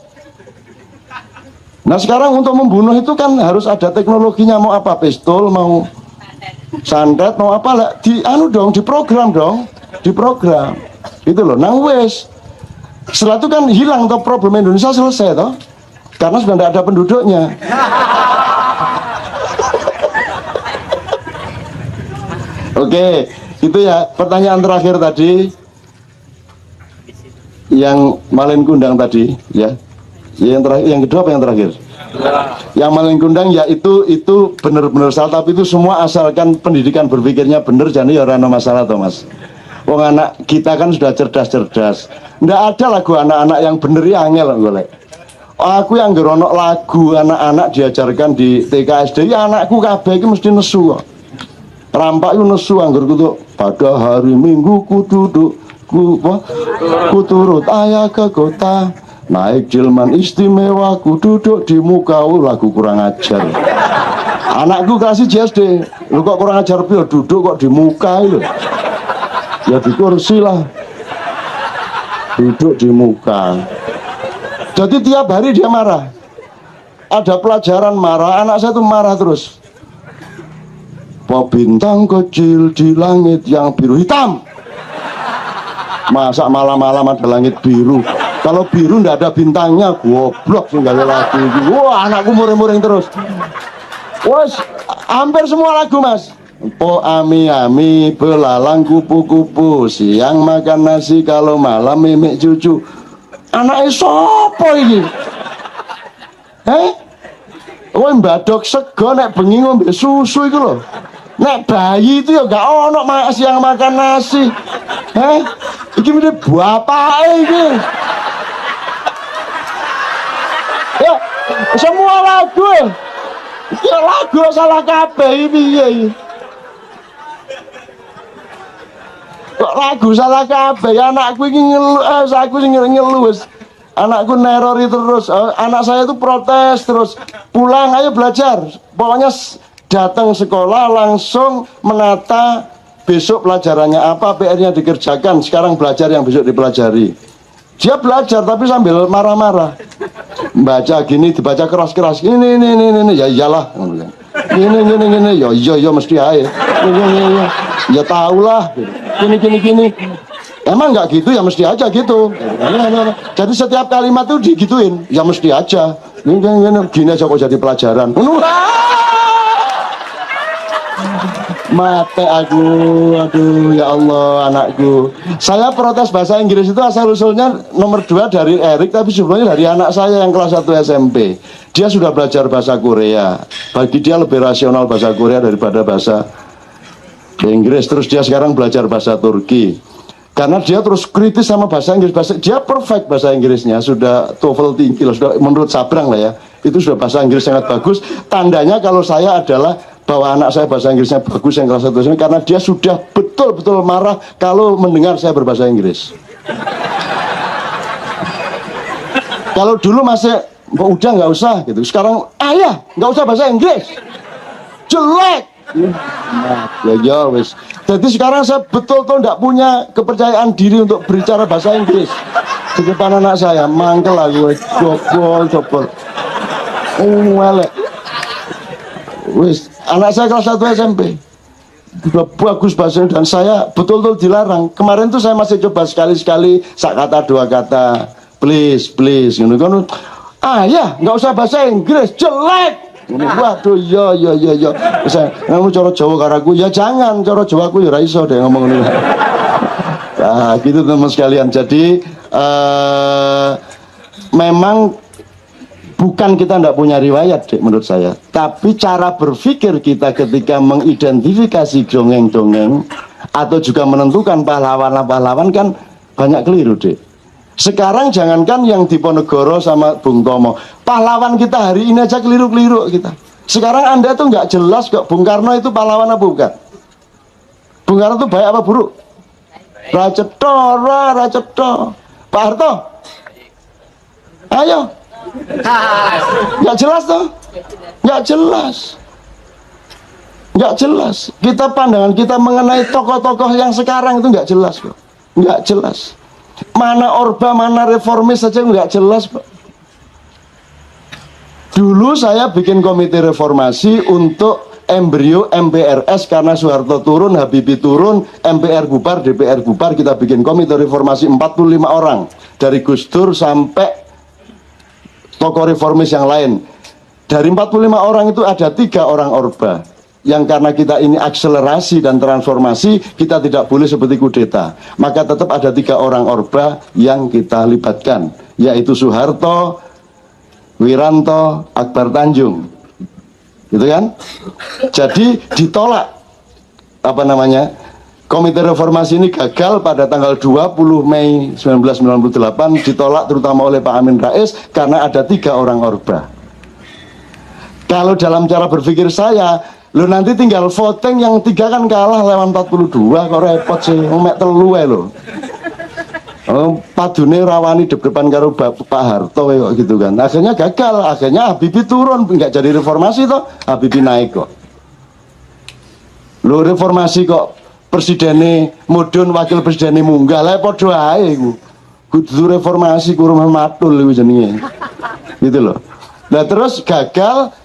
Nah sekarang untuk membunuh itu kan harus ada teknologinya, mau apa, pistol, mau santet, mau apa lah, diprogram dong, diprogram, gitu loh, nang wes. Setelah itu kan hilang toh, problem Indonesia selesai toh, karena sudah tidak ada penduduknya. Oke, itu ya pertanyaan terakhir tadi, yang Malin Kundang tadi, ya. Yang terakhir, yang kedua apa yang terakhir? Yang Malin Kundang ya itu benar-benar salah, tapi itu semua asalkan pendidikan berpikirnya benar, jadi ya rano masalah toh Mas. Wong anak kita kan sudah cerdas-cerdas. Nggak ada lagu anak-anak yang bener ya angel golek. Aku yang geronok lagu anak-anak diajarkan di TK SD, ya anakku kabeh iki mesti nesu kok. Rampak itu nesu anggur kudu pada hari Minggu ku duduk ku turut ayah ke kota. Naik jilman istimewa, ku duduk di muka, lagu kurang ajar. Anakku kasih JSD, lu kok kurang ajar pio, duduk kok di muka itu. Ya di kursi lah, duduk di muka. Jadi tiap hari dia marah. Ada pelajaran marah, anak saya tuh marah terus. Po bintang kecil di langit yang biru hitam. Masa malam-malam ada langit biru? Kalau biru ndak ada bintangnya, goblok sih gak ada lagu. Wah, anakku muring-muring terus. Wes, hampir semua lagu Mas. Po ami-ami, belalang kupu-kupu, siang makan nasi, kalau malam mimik cucu. Anaknya sopo ini? Wah, mbadok sego nek bengi ngombe susu itu loh. Nek bayi itu ya gak ono siang makan nasi. Iki mirip bapake iki. Ya, Semua lagu. Ya lagu salah kabeh piye. Kok lagu salah kabeh, anakku iki ngeluh, aku sing ngeluh wis. Anakku nerori terus, anak saya itu protes terus, pulang ayo belajar. Pokoknya datang sekolah langsung menata besok pelajarannya apa, PR-nya dikerjakan, sekarang belajar yang besok dipelajari. Dia belajar tapi sambil marah-marah. Baca gini, dibaca keras-keras. Ini, ya iyalah. Ini, ya mesti aja. Ini, ya tahulah. Gini. Emang nggak gitu ya mesti aja gitu. Jadi setiap kalimat tuh digituin, ya mesti aja. Gini aja kok jadi pelajaran. Mate aku, aduh ya Allah anakku. Saya protes bahasa Inggris itu asal usulnya nomor 2 dari Erik, tapi sebelumnya dari anak saya yang kelas 1 SMP. Dia sudah belajar bahasa Korea. Bagi dia lebih rasional bahasa Korea daripada bahasa Inggris. Terus dia sekarang belajar bahasa Turki. Karena dia terus kritis sama bahasa Inggris, dia perfect bahasa Inggrisnya, sudah TOEFL tinggi, sudah menurut Sabrang lah ya, itu sudah bahasa Inggris sangat bagus. Tandanya kalau saya adalah bahwa anak saya bahasa Inggrisnya bagus yang kelas 1 ini, karena dia sudah betul-betul marah kalau mendengar saya berbahasa Inggris. Kalau dulu masih udah nggak usah gitu, sekarang ayah nggak usah bahasa Inggris, jelek. Ya wes. Jadi sekarang saya betul-betul tidak punya kepercayaan diri untuk berbicara bahasa Inggris di depan anak saya. Mangkel aku, jobol. Elek. Wes, anak saya kelas 1 SMP. Sudah bagus bahasa Inggris dan saya betul-betul dilarang. Kemarin tuh saya masih coba sekali-sekali sak kata 2 kata. Please, gitu kan. Ya, nggak usah bahasa Inggris, jelek. Waduh, ya. Saya kamu cara Jawa karaku, ya jangan cara Jawa aku ya ra iso deh ngomong ini. Nah, gitu teman sekalian. Jadi memang bukan kita tidak punya riwayat, dek, menurut saya. Tapi cara berpikir kita ketika mengidentifikasi dongeng-dongeng atau juga menentukan pahlawan-pahlawan kan banyak keliru, dek. Sekarang jangankan yang di Ponegoro sama Bung Tomo, pahlawan kita hari ini aja keliru-keliru kita. Sekarang Anda tuh nggak jelas kok Bung Karno itu pahlawan apa bukan? Bung Karno itu baik apa buruk? Racetto. Pak Harto? Ayo. Nggak jelas toh? Nggak jelas. Kita pandangan kita mengenai tokoh-tokoh yang sekarang itu nggak jelas kok. Nggak jelas. Mana Orba, mana reformis saja nggak jelas, Pak. Dulu saya bikin komite reformasi untuk embrio MPRS karena Soeharto turun, Habibie turun, MPR bubar, DPR bubar, kita bikin komite reformasi 45 orang dari Gus Dur sampai tokoh reformis yang lain. Dari 45 orang itu ada 3 orang Orba. Yang karena kita ini akselerasi dan transformasi, kita tidak boleh seperti kudeta. Maka tetap ada 3 orang Orba yang kita libatkan, yaitu Soeharto, Wiranto, Akbar Tanjung, gitu kan? Jadi ditolak Komite Reformasi ini gagal pada tanggal 20 Mei 1998, ditolak terutama oleh Pak Amin Rais karena ada 3 orang Orba. Kalau dalam cara berpikir saya, lo nanti tinggal voting yang 3 kan kalah lewat 42, kok repot sih, mek telu lo. Padune rawani depan karo Pak Harto kok gitu kan. Akhirnya gagal, akhirnya Habibie turun, nggak jadi reformasi toh, Habibie naik kok. Lo reformasi kok presidennya mudun, wakil presidennya munggah, lah podo ae iku. Kudu reformasi kurang matul iku jenenge. Gitu loh. Nah terus gagal.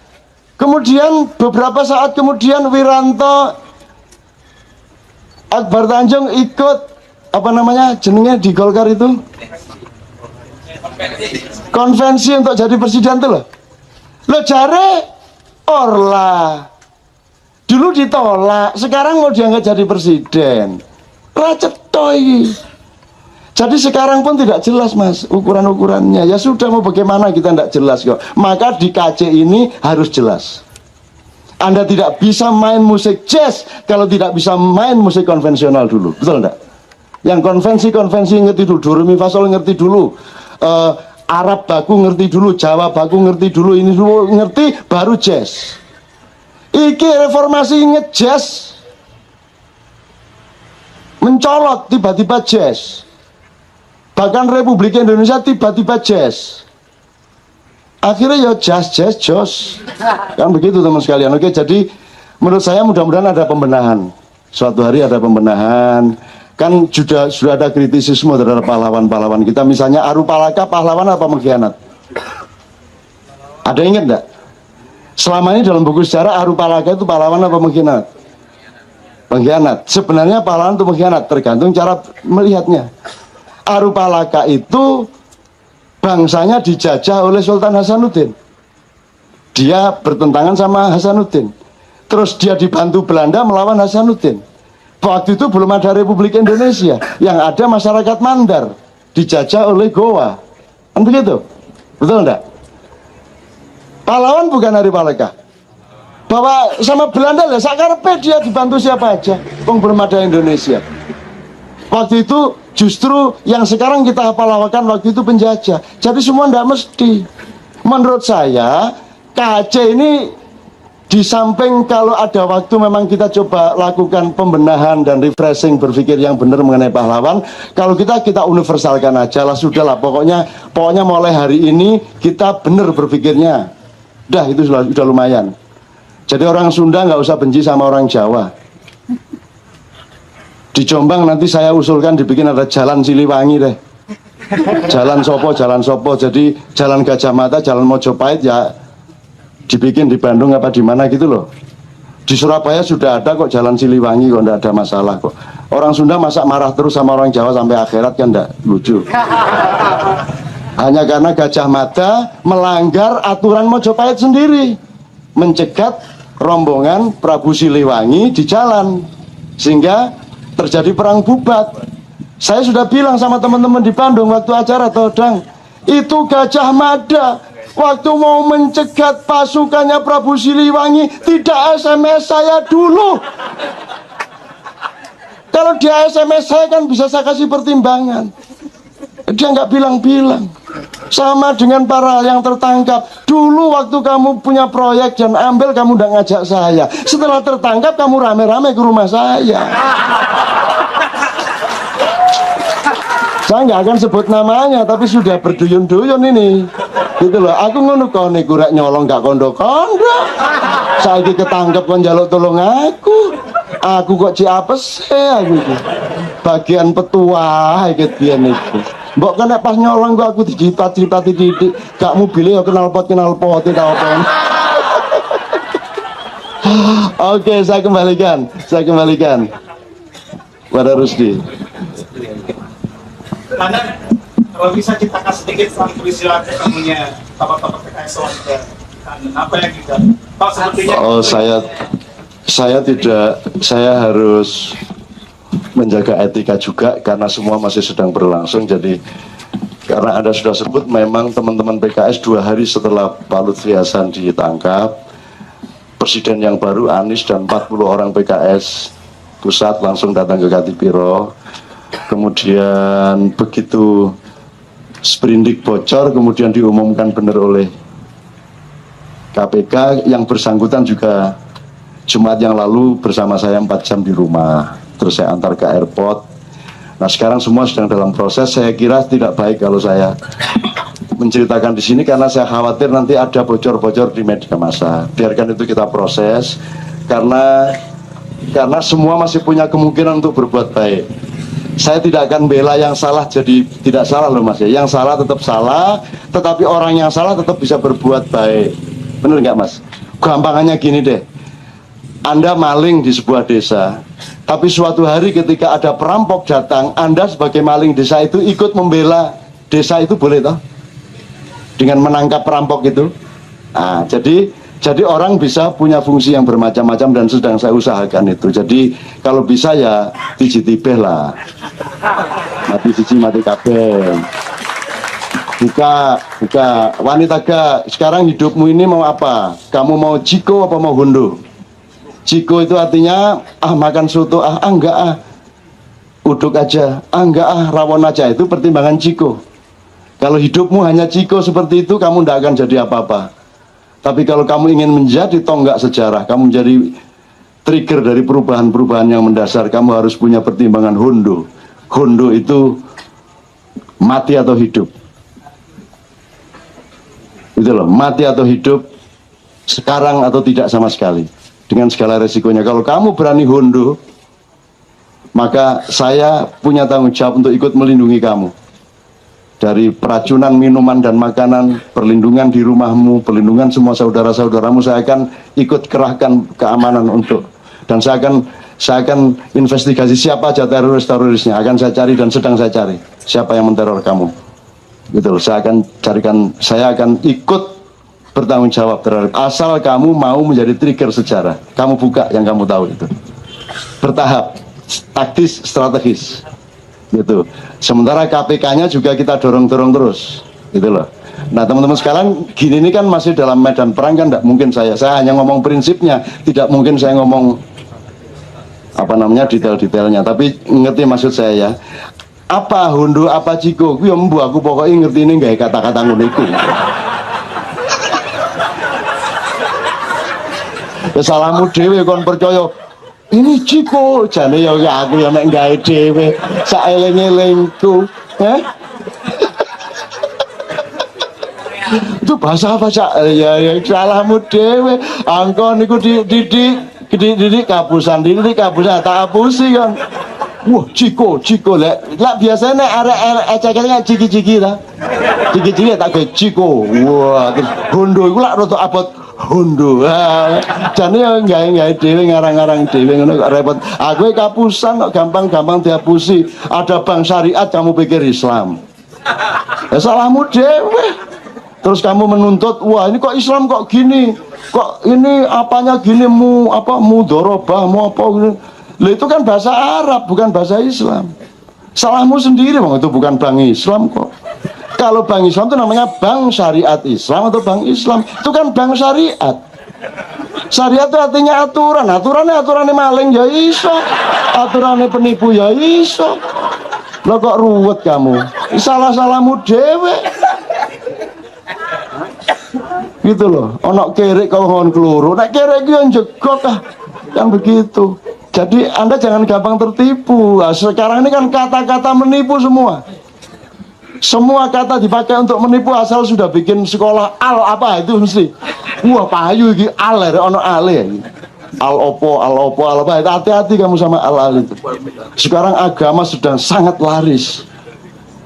Kemudian beberapa saat kemudian Wiranto, Akbar Tanjung ikut jenenge di Golkar itu konvensi untuk jadi presiden tuh loh. Lo jare Orla dulu ditolak, sekarang mau diangkat jadi presiden. Racetoi. Jadi sekarang pun tidak jelas mas ukuran-ukurannya. Ya sudah, mau bagaimana kita tidak jelas kok. Maka di KC ini harus jelas. Anda tidak bisa main musik jazz kalau tidak bisa main musik konvensional dulu. Betul enggak? Yang konvensi-konvensi ngerti dulu, do re mi fa sol ngerti dulu. Arab baku ngerti dulu, Jawa baku ngerti dulu, ini dulu ngerti, baru jazz. Iki reformasi ngejazz, mencolot tiba-tiba jazz. Bahkan Republik Indonesia tiba-tiba jazz. Akhirnya ya jazz jos. Kan begitu teman sekalian. Oke, jadi menurut saya mudah-mudahan ada pembenahan. Suatu hari ada pembenahan. Kan sudah ada kritisisme terhadap pahlawan-pahlawan kita. Misalnya Arupalaka pahlawan apa mengkhianat? Ada ingat enggak? Selama ini dalam buku sejarah Arupalaka itu pahlawan apa mengkhianat? Pengkhianat. Sebenarnya pahlawan itu mengkhianat, tergantung cara melihatnya. Arupalaka itu bangsanya dijajah oleh Sultan Hasanuddin. Dia bertentangan sama Hasanuddin. Terus dia dibantu Belanda melawan Hasanuddin. Waktu itu belum ada Republik Indonesia, yang ada masyarakat Mandar dijajah oleh Goa. Kan begitu? Betul enggak? Pahlawan bukan Arupalaka. Bahwa sama Belanda lah, sakarpe dia dibantu siapa aja. Belum ada Indonesia. Waktu itu justru yang sekarang kita hafal-hafalkan waktu itu penjajah. Jadi semua tidak mesti. Menurut saya KAC ini di samping kalau ada waktu memang kita coba lakukan pembenahan dan refreshing berpikir yang benar mengenai pahlawan. Kalau kita universalkan aja lah, sudahlah pokoknya mulai hari ini kita benar berpikirnya. Dah itu sudah lumayan. Jadi orang Sunda nggak usah benci sama orang Jawa. Di Jombang nanti saya usulkan dibikin ada jalan Siliwangi deh. Jalan Sopo. Jadi jalan Gajah Mata, jalan Mojopahit ya dibikin di Bandung apa di mana gitu loh. Di Surabaya sudah ada kok jalan Siliwangi kok, enggak ada masalah kok. Orang Sunda masa marah terus sama orang Jawa sampai akhirat kan enggak lucu. Hanya karena Gajah Mada melanggar aturan Mojopahit sendiri, mencegat rombongan Prabu Siliwangi di jalan, sehingga terjadi perang bubat. Saya sudah bilang sama teman-teman di Bandung waktu acara Todang, itu Gajah Mada waktu mau mencegat pasukannya Prabu Siliwangi tidak SMS saya dulu. Kalau dia SMS saya kan bisa saya kasih pertimbangan. Dia nggak bilang-bilang. Sama dengan para yang tertangkap. Dulu waktu kamu punya proyek dan ambil, kamu udah ngajak saya. Setelah tertangkap kamu rame-rame ke rumah saya. Saya nggak akan sebut namanya, tapi sudah berduyun-duyun ini. Gitu loh, aku ngono kok niku rek nyolong gak kondo-kondo. Saiki ketangkep kon njaluk tolong aku. Aku kok ciapes aku iki. Bagian petua iki biyen iki. Mbok kan pas nyolong gua aku dijipat-jipat titik, gak mobilnya ya knalpot ta apa. Oke, saya kembalikan pada Rusdi. Karena kalau bisa ceritakan sedikit tentang peristiwa ketemunya tokoh-tokoh PKS apa yang kita Pak sepertinya. Oh, saya harus menjaga etika juga karena semua masih sedang berlangsung. Jadi karena Anda sudah sebut, memang teman-teman PKS 2 hari setelah Pak Lutfi Hasan ditangkap, Presiden yang baru Anies dan 40 orang PKS pusat langsung datang ke Katipiro. Kemudian begitu sprindik bocor, kemudian diumumkan benar oleh KPK. Yang bersangkutan juga Jumat yang lalu bersama saya 4 jam di rumah, terus saya antar ke airport. Nah sekarang semua sedang dalam proses. Saya kira tidak baik kalau saya menceritakan di sini karena saya khawatir nanti ada bocor-bocor di media massa. Biarkan itu kita proses, karena semua masih punya kemungkinan untuk berbuat baik. Saya tidak akan bela yang salah jadi tidak salah loh mas ya. Yang salah tetap salah, tetapi orang yang salah tetap bisa berbuat baik. Bener nggak mas? Gampangannya gini deh, Anda maling di sebuah desa, tapi suatu hari ketika ada perampok datang, Anda sebagai maling desa itu ikut membela desa itu, boleh toh? Dengan menangkap perampok itu. Nah, jadi orang bisa punya fungsi yang bermacam-macam dan sedang saya usahakan itu. Jadi kalau bisa ya tijitibeh lah. Mati siji mati kabeh. Buka wanita gak, sekarang hidupmu ini mau apa? Kamu mau jiko apa mau hundo? Jiko itu artinya makan soto, enggak uduk aja, enggak rawon aja, itu pertimbangan jiko. Kalau hidupmu hanya Ciko seperti itu, kamu tidak akan jadi apa-apa. Tapi kalau kamu ingin menjadi tonggak sejarah, kamu menjadi trigger dari perubahan-perubahan yang mendasar, kamu harus punya pertimbangan hondo. Hondo itu mati atau hidup. Itu loh, mati atau hidup, sekarang atau tidak sama sekali. Dengan segala resikonya. Kalau kamu berani hondo, maka saya punya tanggung jawab untuk ikut melindungi kamu. Dari peracunan minuman dan makanan, perlindungan di rumahmu, perlindungan semua saudara-saudaramu, saya akan ikut kerahkan keamanan untuk, dan saya akan investigasi siapa aja teroris-terorisnya, akan saya cari dan sedang saya cari siapa yang menteror kamu. Gitu loh, saya akan ikut bertanggung jawab terhadap, asal kamu mau menjadi trigger sejarah, kamu buka yang kamu tahu itu. Bertahap, taktis, strategis. Gitu. Sementara KPK-nya juga kita dorong-dorong terus, gitu loh. Nah teman-teman sekalian, gini ini kan masih dalam medan perang kan, tidak mungkin saya hanya ngomong prinsipnya, tidak mungkin saya ngomong apa namanya detail-detailnya, tapi ngerti maksud saya ya. Apa hondo, apa Ciko, ya mbu aku pokoknya ngerti ini nggak kata-kata ngono. Salahmu dewe kon percaya. Ini Ciko, jane ya aku ya nek gawe dhewe sak eling-elingku. Itu bahasa apa Cak? Ya salahmu dhewe. Angko niku didik kapusan, didik kapusan tak apusi kan. Wah, Ciko lek biasanya arek ecek-ecek ciki-ciki ta. Ciki-ciki tak gawe Ciko. Wah, terus hondo iku lak rada abot hondo. Jane ya gawe dhewe ngarang-ngarang dhewe ngono kok repot. Aku kapusan kok gampang-gampang dihapusi. Ada bank syariat kamu pikir Islam. Ya salahmu dhewe. Terus kamu menuntut, wah ini kok Islam kok gini? Kok ini apanya gini mudharabah apa gini. Lah itu kan bahasa Arab, bukan bahasa Islam. Salahmu sendiri, bang, itu bukan bank Islam kok. Kalau bank Islam itu namanya bank syariat Islam atau bank Islam, itu kan bank syariat. Syariat itu artinya aturan, aturannya maling ya iso, aturannya penipu ya iso. Lo kok ruwet kamu? Salah-salahmu dewe. Gitu loh, onok kerek kau ngon keluru, nek kerek yang jegok kan begitu. Jadi Anda jangan gampang tertipu. Nah, sekarang ini kan kata-kata menipu semua. Semua kata dipakai untuk menipu, asal sudah bikin sekolah al apa itu mesti. Wah payu iki al ono ale. Al opo al apa. Hati-hati kamu sama al itu. Sekarang agama sedang sangat laris.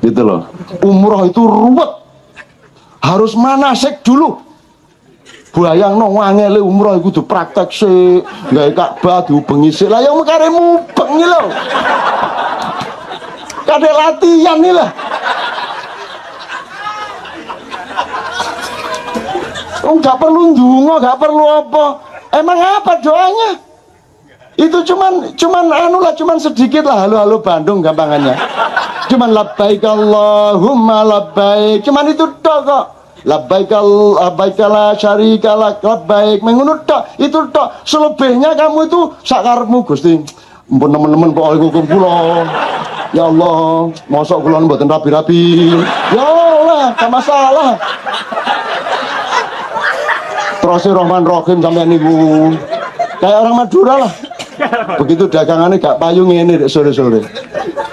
Gitu loh. Umroh itu ruwet. Harus manasik dulu. Bayang no wangele umroh iku kudu praktek sik, gawe Ka'bah diubengi sik. Lah yang mekare mubeng iki lho. Kade latihan nih lah. Gak perlu ndonga, gak perlu apa. Emang apa doanya? Itu cuman anu lah, cuman sedikit lah halo Bandung gampangannya. Cuman labbaik Allahumma labbaik. Cuman itu tok kok. Labbaik la syarika lak labbaik mengunut tok itu tok. Selebihnya kamu itu sakarepmu Gusti. Mpun nemen-nemen kok hukum kula. Ya Allah, mosok kula mboten rapi-rapi. Ya Allah, gak masalah. Terus Rahman Rahim sampean niku. Kayak orang Madura lah. Begitu dagangannya gak payu ngene sore-sore.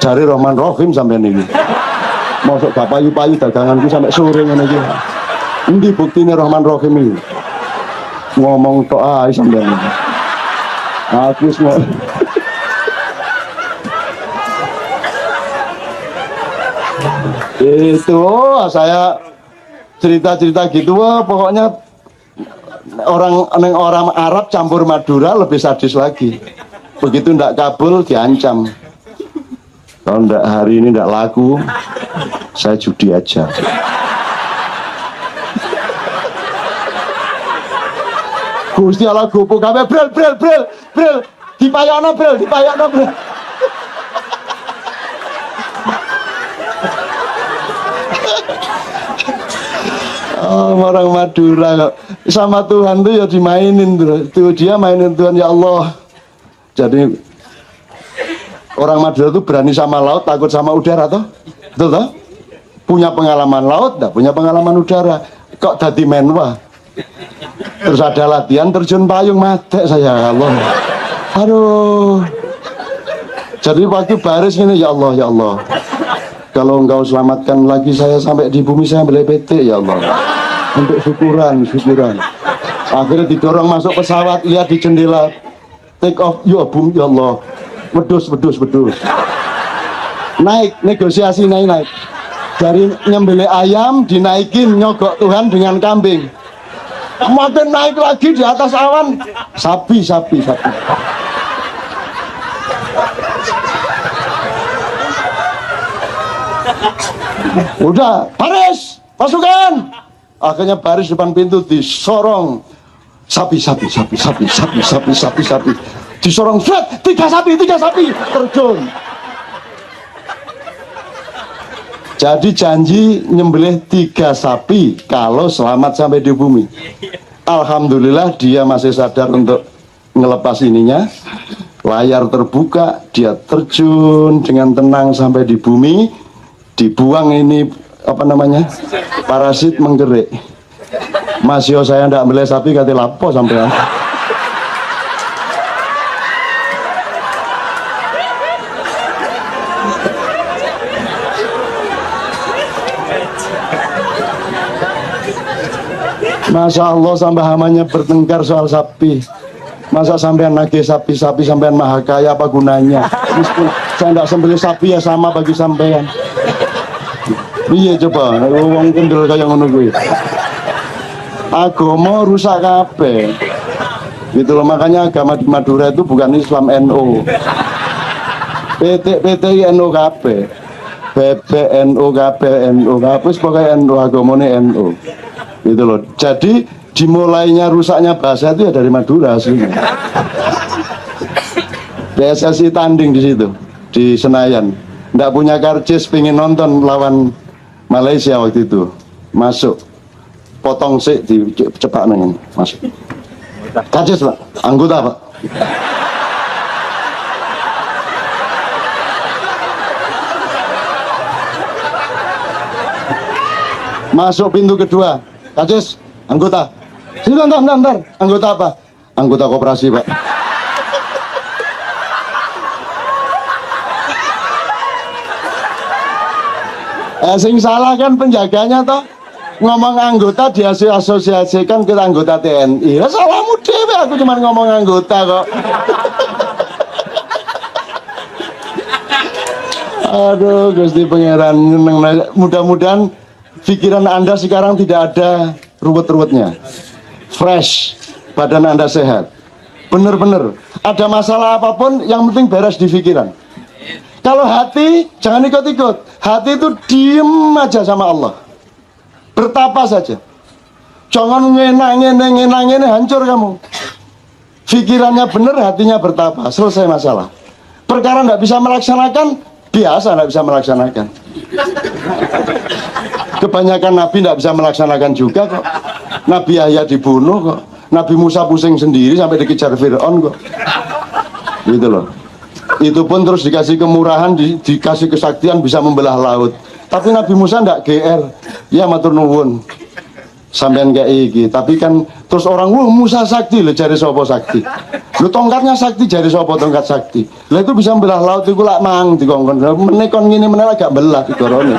Jare Rahman Rahim sampean niku. Mosok gak payu-payu daganganku sampai sore ngene iki. Endi buktine Rahman Rahim iki? Ngomong tok ae sampean. Aku wis itu saya cerita-cerita gitu pokoknya orang Arab campur Madura lebih sadis lagi. Begitu ndak kabul diancam. Kalau ndak hari ini ndak laku, saya judi aja. Gusti Allah gopo kabeh brel dipayakno brel. Oh, orang Madura kok sama Tuhan tuh ya dimainin tuh dia mainin Tuhan ya Allah. Jadi orang Madura tuh berani sama laut, takut sama udara toh, betul toh? punya pengalaman laut, enggak punya pengalaman udara, kok dadi menwa. Terus ada latihan terjun payung, mate saya, ya Allah. Aduh. Jadi waktu baris ini, ya Allah, ya Allah, kalau engkau selamatkan lagi saya sampai di bumi, saya ambil PT, ya Allah. Untuk syukuran. Akhirnya didorong masuk pesawat, lihat di jendela, take off, ya bumi, ya Allah. Wedus. Naik, negosiasi naik. Dari nyembelih ayam, dinaikin, nyogok Tuhan dengan kambing. Makin naik lagi di atas awan, sapi. Udah, baris, pasukan. Akhirnya baris depan pintu disorong. Sapi. Disorong, tiga sapi, terjun. Jadi janji nyembelih 3 sapi kalau selamat sampai di bumi. Alhamdulillah dia masih sadar untuk ngelepas ininya. Layar terbuka, dia terjun dengan tenang sampai di bumi. Dibuang ini parasit menggerik. Mas yo saya ndak beli sapi kate lapo sampean. Masya Allah sampai hamanya bertengkar soal sapi. Masa sampean nagih sapi sampean maha kaya, apa gunanya? Meskipun saya tidak sembelih sapi ya sama bagi sampean. Iya coba, wong kendel kayak ngono kuwi. Agama rusak kabeh. Gitu loh, makanya agama di Madura itu bukan Islam NU. PT NU kabeh. PBNU kabeh NU kabeh sebagai NU, agamane NU. Gitu loh. Jadi dimulainya rusaknya bahasa itu ya dari Madura aslinya. PSSI tanding di situ di Senayan, nggak punya karcis, pengen nonton lawan Malaysia waktu itu, masuk potong sik di cepak neng masuk. Karcis Pak, anggota Pak. Masuk pintu kedua, karcis anggota. Sini bentar. Anggota apa? Anggota koperasi Pak. Sing salah kan penjaganya toh, ngomong anggota diasosiasikan ke anggota TNI. Ya salahmu dewe, aku cuma ngomong anggota kok. Aduh Gusti Pangeran, mudah-mudahan pikiran Anda sekarang tidak ada ruwet-ruwetnya, fresh, badan Anda sehat. Bener-bener ada masalah apapun yang penting beres di pikiran. Kalau hati jangan ikut-ikut, hati itu diem aja sama Allah, bertapa saja. Jangan ngenang hancur kamu. Pikirannya bener, hatinya bertapa, selesai masalah. Perkara nggak bisa melaksanakan, biasa nggak bisa melaksanakan. Kebanyakan Nabi nggak bisa melaksanakan juga kok. Nabi Yahya dibunuh kok. Nabi Musa pusing sendiri sampai dikejar Fir'aun kok. Gitu loh. Itu pun terus dikasih kemurahan, dikasih kesaktian bisa membelah laut. Tapi Nabi Musa ndak GR. Ya matur nuwun. Sampean kayak iki. Tapi kan terus orang, wah Musa sakti loh, jari sopo sakti. Lu tongkatnya sakti, jari sopo tongkat sakti. Lah itu bisa membelah laut itu lak mang dikongkon. Menekon gini menel agak belah digorone.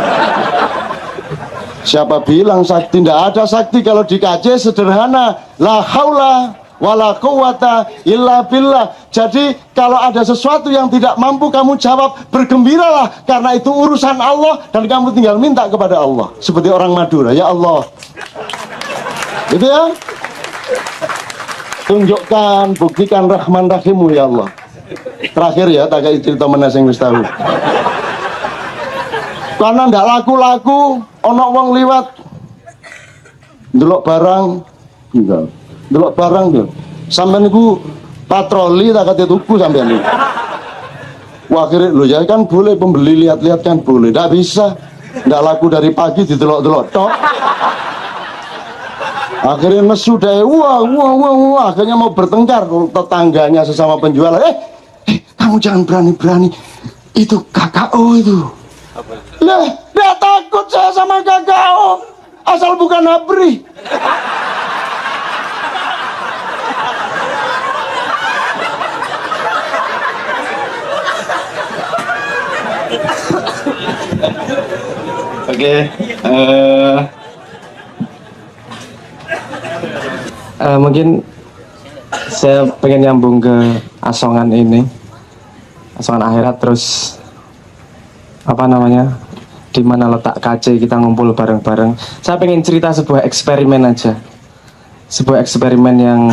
Siapa bilang sakti? Tidak ada sakti kalau dikaji sederhana. La haula wala quwata illa billah. Jadi kalau ada sesuatu yang tidak mampu kamu jawab, bergembiralah karena itu urusan Allah dan kamu tinggal minta kepada Allah. Seperti orang Madura, ya Allah. Gitu ya. Tunjukkan, buktikan Rahman Rahimmu ya Allah. Terakhir ya, tak kayak cerita menaseng wis tahu. Karena ndak laku-laku, ono wong liwat ndelok barang, enggak. Ndelok barang tuh. Sampeyan niku patroli tak kate tuku sampeyan niku. Wah kira lho ya kan boleh pembeli lihat-lihat kan boleh. Ndak bisa. Ndak laku dari pagi didelok-delok tok. Akhirnya nesu deh, wah, akhirnya mau bertengkar tetangganya sesama penjual. Kamu jangan berani-berani. Itu KKO itu. Lah, Tidak takut saya sama KKO, asal bukan ABRI. Oke, mungkin saya pengen nyambung ke asongan ini, asongan akhirat, terus apa namanya, di mana letak KC kita ngumpul bareng-bareng. Saya pengen cerita sebuah eksperimen aja, sebuah eksperimen yang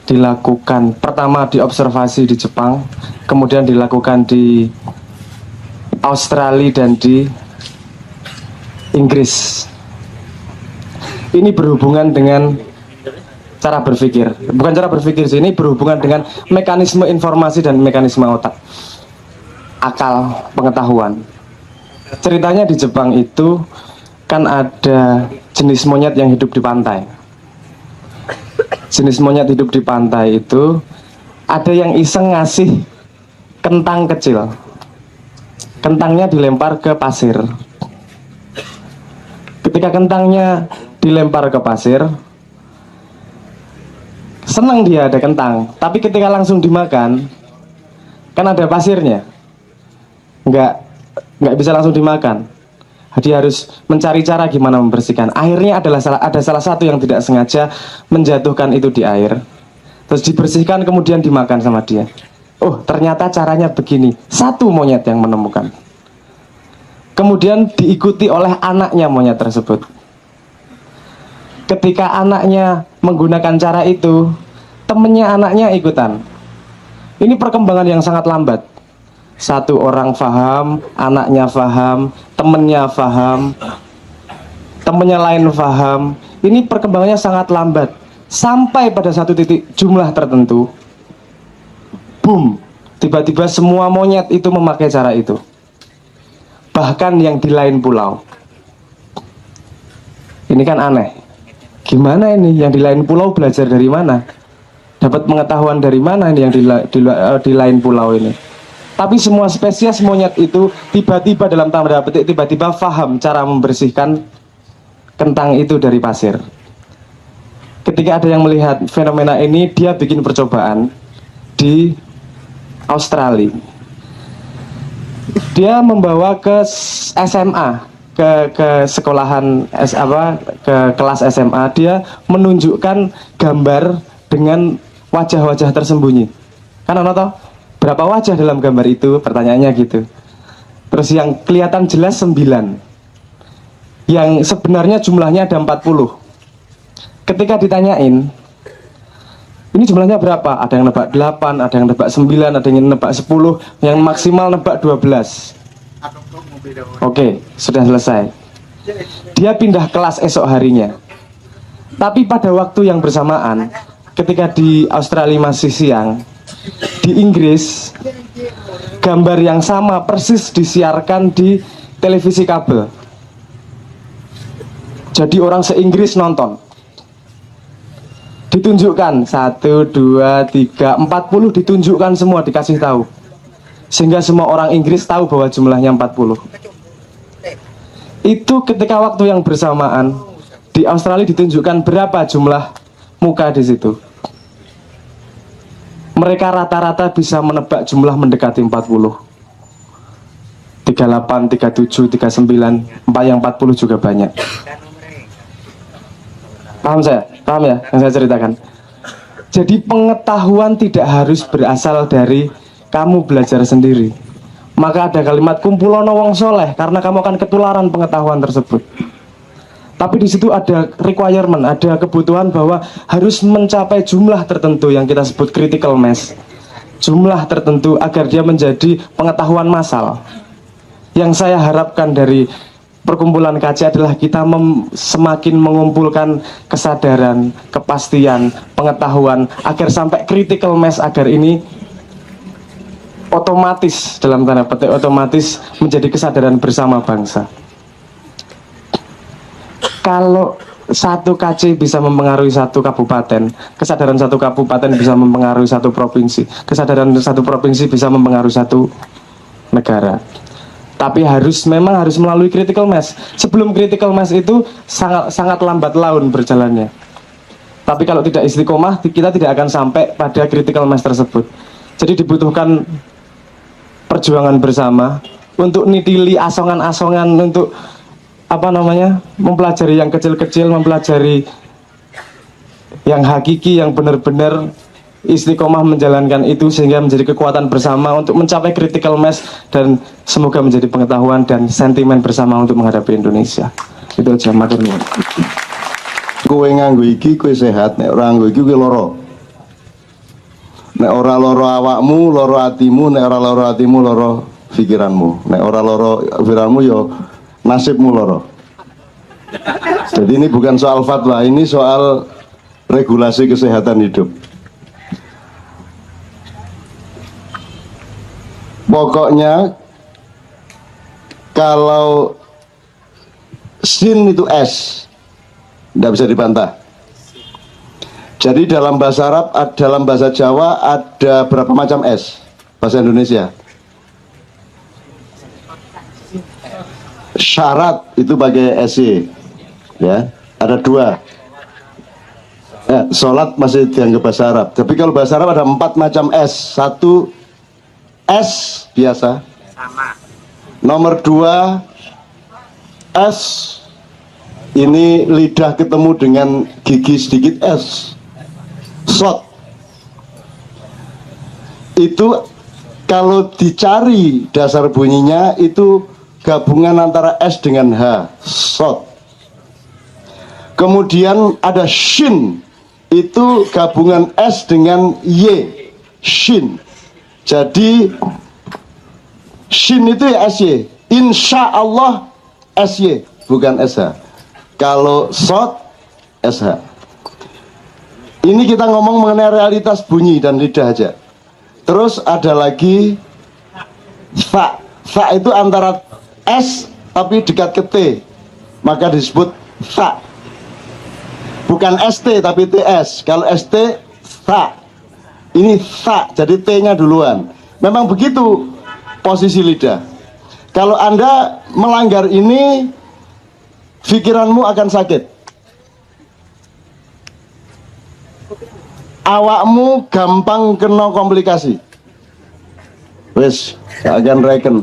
dilakukan pertama diobservasi di Jepang, kemudian dilakukan di Australia dan di Inggris. Ini berhubungan dengan cara berpikir, bukan cara berpikir sih, ini berhubungan dengan mekanisme informasi dan mekanisme otak, akal pengetahuan. Ceritanya di Jepang itu kan ada jenis monyet yang hidup di pantai. Jenis monyet hidup di pantai itu ada yang iseng ngasih kentang kecil. Kentangnya dilempar ke pasir. Ketika kentangnya dilempar ke pasir, senang dia ada kentang. Tapi ketika langsung dimakan, kan ada pasirnya, nggak bisa langsung dimakan. Dia harus mencari cara gimana membersihkan. Akhirnya ada salah satu yang tidak sengaja menjatuhkan itu di air, terus dibersihkan kemudian dimakan sama dia. Oh, ternyata caranya begini. Satu monyet yang menemukan. Kemudian diikuti oleh anaknya monyet tersebut. Ketika anaknya menggunakan cara itu, temennya anaknya ikutan. Ini perkembangan yang sangat lambat. Satu orang paham, anaknya paham, temennya paham, temennya lain paham. Ini perkembangannya sangat lambat. Sampai pada satu titik jumlah tertentu, boom, tiba-tiba semua monyet itu memakai cara itu. Bahkan yang di lain pulau. Ini kan aneh. Gimana ini? Yang di lain pulau belajar dari mana? Dapat pengetahuan dari mana ini yang di lain pulau ini? Tapi semua spesies monyet itu tiba-tiba dalam tanda petik tiba-tiba paham cara membersihkan kentang itu dari pasir. Ketika ada yang melihat fenomena ini, dia bikin percobaan di Australia. Dia membawa ke SMA, ke sekolahan ke kelas SMA. Dia menunjukkan gambar dengan wajah-wajah tersembunyi. Kan ono toh? Berapa wajah dalam gambar itu? Pertanyaannya gitu. Terus yang kelihatan jelas 9. Yang sebenarnya jumlahnya ada 40. Ketika ditanyain, ini jumlahnya berapa? Ada yang nebak 8, ada yang nebak 9, ada yang nebak 10, yang maksimal nebak 12. Oke, sudah selesai. Dia pindah kelas esok harinya. Tapi pada waktu yang bersamaan, ketika di Australia masih siang, di Inggris, gambar yang sama persis disiarkan di televisi kabel. Jadi orang se-Inggris nonton. Ditunjukkan 1, 2, 3, 40 ditunjukkan semua, dikasih tahu. Sehingga semua orang Inggris tahu bahwa jumlahnya 40. Itu ketika waktu yang bersamaan di Australia ditunjukkan berapa jumlah muka di situ. Mereka rata-rata bisa menebak jumlah mendekati 40. 38, 37, 39, yang 40 juga banyak. Paham saya? Paham ya yang saya ceritakan? Jadi pengetahuan tidak harus berasal dari kamu belajar sendiri. Maka ada kalimat kumpulono wong soleh, karena kamu akan ketularan pengetahuan tersebut. Tapi di situ ada requirement, ada kebutuhan bahwa harus mencapai jumlah tertentu yang kita sebut critical mass. Jumlah tertentu agar dia menjadi pengetahuan massal. Yang saya harapkan dari perkumpulan KC adalah kita semakin mengumpulkan kesadaran, kepastian, pengetahuan agar sampai critical mass, agar ini otomatis, dalam tanda petik otomatis menjadi kesadaran bersama bangsa. Kalau satu KC bisa mempengaruhi satu kabupaten, kesadaran satu kabupaten bisa mempengaruhi satu provinsi, kesadaran satu provinsi bisa mempengaruhi satu negara. Tapi memang harus melalui critical mass. Sebelum critical mass itu sangat lambat laun berjalannya. Tapi kalau tidak istiqomah, kita tidak akan sampai pada critical mass tersebut. Jadi dibutuhkan perjuangan bersama untuk nitili asongan-asongan, untuk mempelajari yang kecil-kecil, mempelajari yang hakiki, yang benar-benar istiqomah menjalankan itu, sehingga menjadi kekuatan bersama untuk mencapai critical mass, dan semoga menjadi pengetahuan dan sentimen bersama untuk menghadapi Indonesia. Itu aja, matur nuwun. Kowe nganggo iki kowe sehat, nek ora nganggo iki kowe lara. Nek ora lara awakmu, lara atimu, nek ora lara atimu, lara pikiranmu. Nek ora lara pikiranmu ya nasibmu lara. Jadi ini bukan soal fatwa, ini soal regulasi kesehatan hidup. Pokoknya kalau sin itu S, tidak bisa dibantah. Jadi dalam bahasa Arab, dalam bahasa Jawa ada berapa macam S? Bahasa Indonesia. Syarat itu pakai SY, ya. Ada 2. Sholat masih dianggap bahasa Arab. Tapi kalau bahasa Arab ada 4 macam S. 1 S biasa. Nomor 2 S ini lidah ketemu dengan gigi sedikit S. Shot. Itu kalau dicari dasar bunyinya itu gabungan antara S dengan H. Shot. Kemudian ada shin, itu gabungan S dengan Y. Shin. Jadi shin itu ya SY. Insya Allah SY, bukan SH. Kalau shot SH. Ini kita ngomong mengenai realitas bunyi dan lidah aja. Terus ada lagi fa. Fa itu antara S tapi dekat ke T, maka disebut fa. Bukan ST tapi TS. Kalau ST fa. Ini fa, jadi T-nya duluan. Memang begitu posisi lidah. Kalau Anda melanggar ini, pikiranmu akan sakit. Awakmu gampang kena komplikasi. Wes, gak akan reken.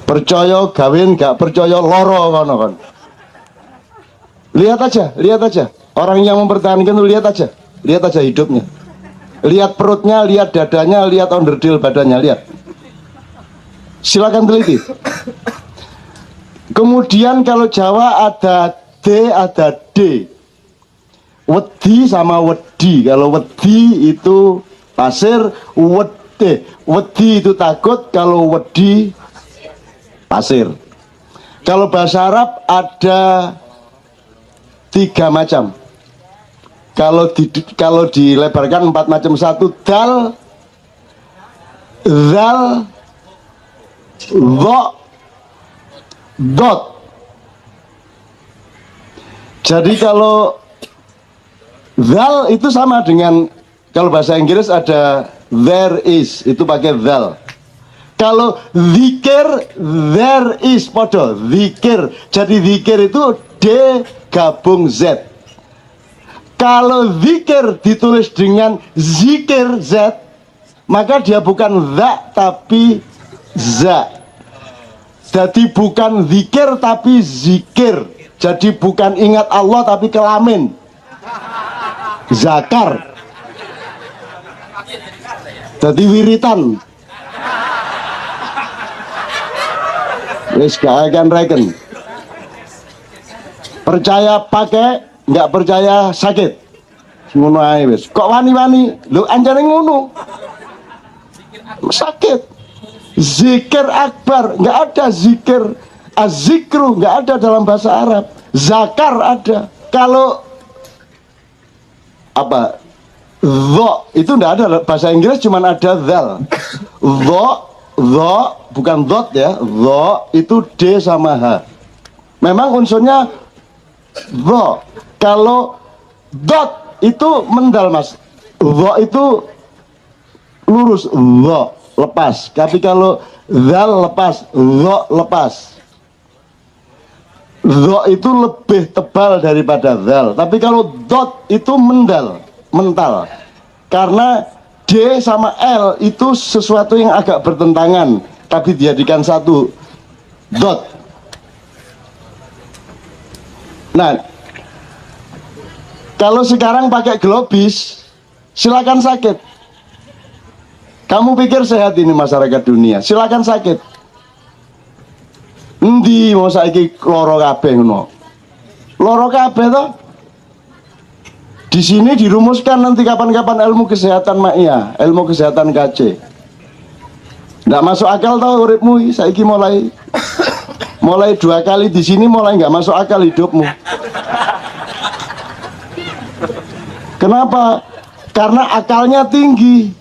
Percaya gawin, gak percaya loro kono kon. Lihat aja. Orang yang mempertahankan itu lihat aja hidupnya. Lihat perutnya, lihat dadanya, lihat onderdil badannya, lihat. Silakan teliti. Kemudian kalau Jawa ada D, ada D. Wedi sama wedi. Kalau wedi itu pasir, wedi itu takut, kalau wedi pasir. Kalau bahasa Arab ada 3 macam. Kalau dilebarkan 4 macam. 1 dal, zal, dha, dot. Jadi kalau zal itu sama dengan, kalau bahasa Inggris ada there is, itu pakai zal. Kalau zikir, there is podo, zikir. Jadi zikir itu D gabung Z. Kalau zikir ditulis dengan zikir Z, maka dia bukan za tapi za. Jadi bukan zikir tapi zikir. Jadi bukan ingat Allah tapi kelamin. Zakar. Jadi wiritan. Wis gak akan reken. Percaya pakai, nggak percaya sakit. Ngono ae wis. Kok wani-wani? Lho anjane ngono. Sakit. Zikir akbar, nggak ada zikir. Az-zikru nggak ada dalam bahasa Arab. Zakar ada. Kalau apa? Dho itu nggak ada bahasa Inggris, cuma ada zal. Dho bukan dot ya. Dho itu D sama H. Memang unsurnya dho. Kalau dot itu mendal mas. Dho itu lurus, dho lepas. Tapi kalau Zal lepas, dho lepas. Dho itu lebih tebal daripada zal. Tapi kalau dot itu mental. Karena D sama L itu sesuatu yang agak bertentangan, tapi dijadikan satu, dot. Nah, kalau sekarang pakai globis, silakan sakit. Kamu pikir sehat ini masyarakat dunia, silakan sakit. Endi mau saiki loro kabeh ngono. Loro kabeh toh. Di sini dirumuskan nanti kapan-kapan ilmu kesehatan MAIA, ilmu kesehatan KC. Nggak masuk akal tau uripmu saiki mulai 2 kali di sini mulai nggak masuk akal hidupmu. Kenapa? Karena akalnya tinggi.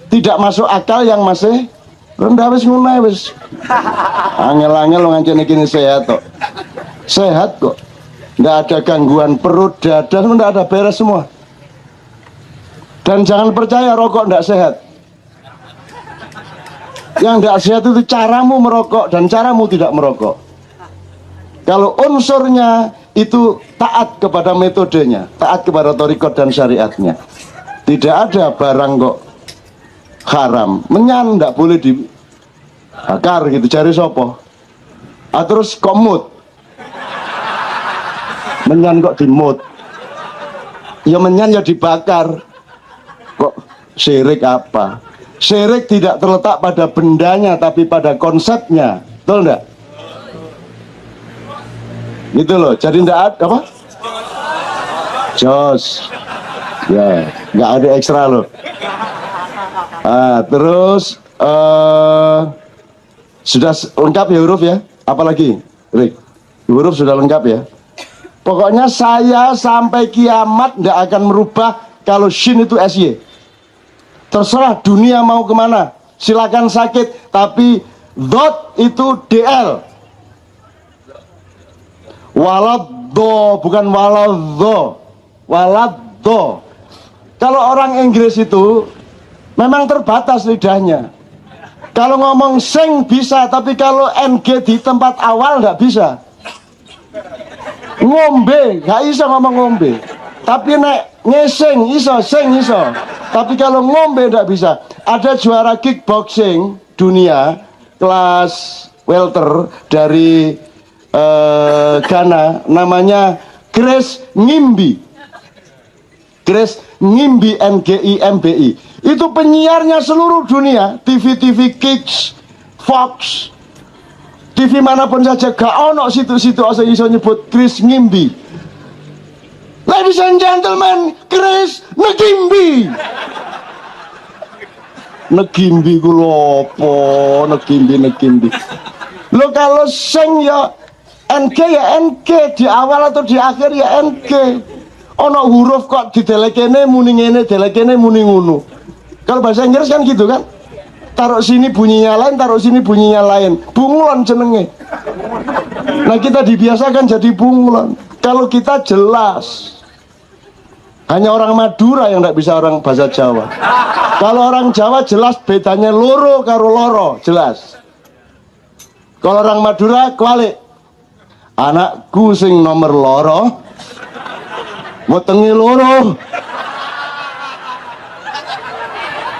Tidak masuk akal yang masih rendah wis ngono wis. Angel-angel lo ngancene kini sehat kok. Sehat kok. Nggak ada gangguan perut, dada, nggak ada, beres semua. Dan jangan percaya rokok nggak sehat. Yang nggak sehat itu caramu merokok dan caramu tidak merokok. Kalau unsurnya itu taat kepada metodenya, taat kepada thariqat dan syariatnya. Tidak ada barang kok haram, menyan nggak boleh dibakar gitu, cari sopo. Terus komut, menyan kok dimut, ya menyan ya dibakar. Kok syirik apa? Syirik tidak terletak pada bendanya tapi pada konsepnya, betul enggak? Gitu loh, jadi enggak ada apa? Jos, ya nggak ada ekstra loh. Terus sudah lengkap ya huruf ya? Apalagi, Rick? Huruf sudah lengkap ya? Pokoknya saya sampai kiamat nggak akan merubah kalau shin itu SY. Terserah dunia mau kemana, silakan sakit, tapi dot itu DL. Waladdo, bukan waladdo, waladdo. Kalau orang Inggris itu memang terbatas lidahnya. Kalau ngomong sing bisa, tapi kalau NG di tempat awal nggak bisa. Ngombe, nggak bisa ngomong ngombe. Tapi nek ngesing iso, sing iso. Tapi kalau ngombe nggak bisa. Ada juara kickboxing dunia kelas welter dari Ghana, namanya Grace Ngimbi. Grace Ngimbi, NGIMBI. Itu penyiarnya seluruh dunia, TV Kicks, Fox, TV manapun saja, gak ono situ-situ asal iso nyebut Grace Ngimbi. Ladies and gentlemen, Grace Ngimbi. Negimbi ku lopo, negimbi. Lo kalau sing ya NG ya NG, di awal atau di akhir ya NG. Ono huruf kok didelekene muni ngene, delekene muni ngono. Kalau bahasa Inggris kan gitu kan? Taruh sini bunyinya lain, taruh sini bunyinya lain. Bunglon jenenge. Nah, kita dibiasakan jadi bunglon. Kalau kita jelas. Hanya orang Madura yang tidak bisa orang bahasa Jawa. Kalau orang Jawa jelas bedanya loro karo loro, jelas. Kalau orang Madura kualik. Anakku sing nomor loro, wetengi loro.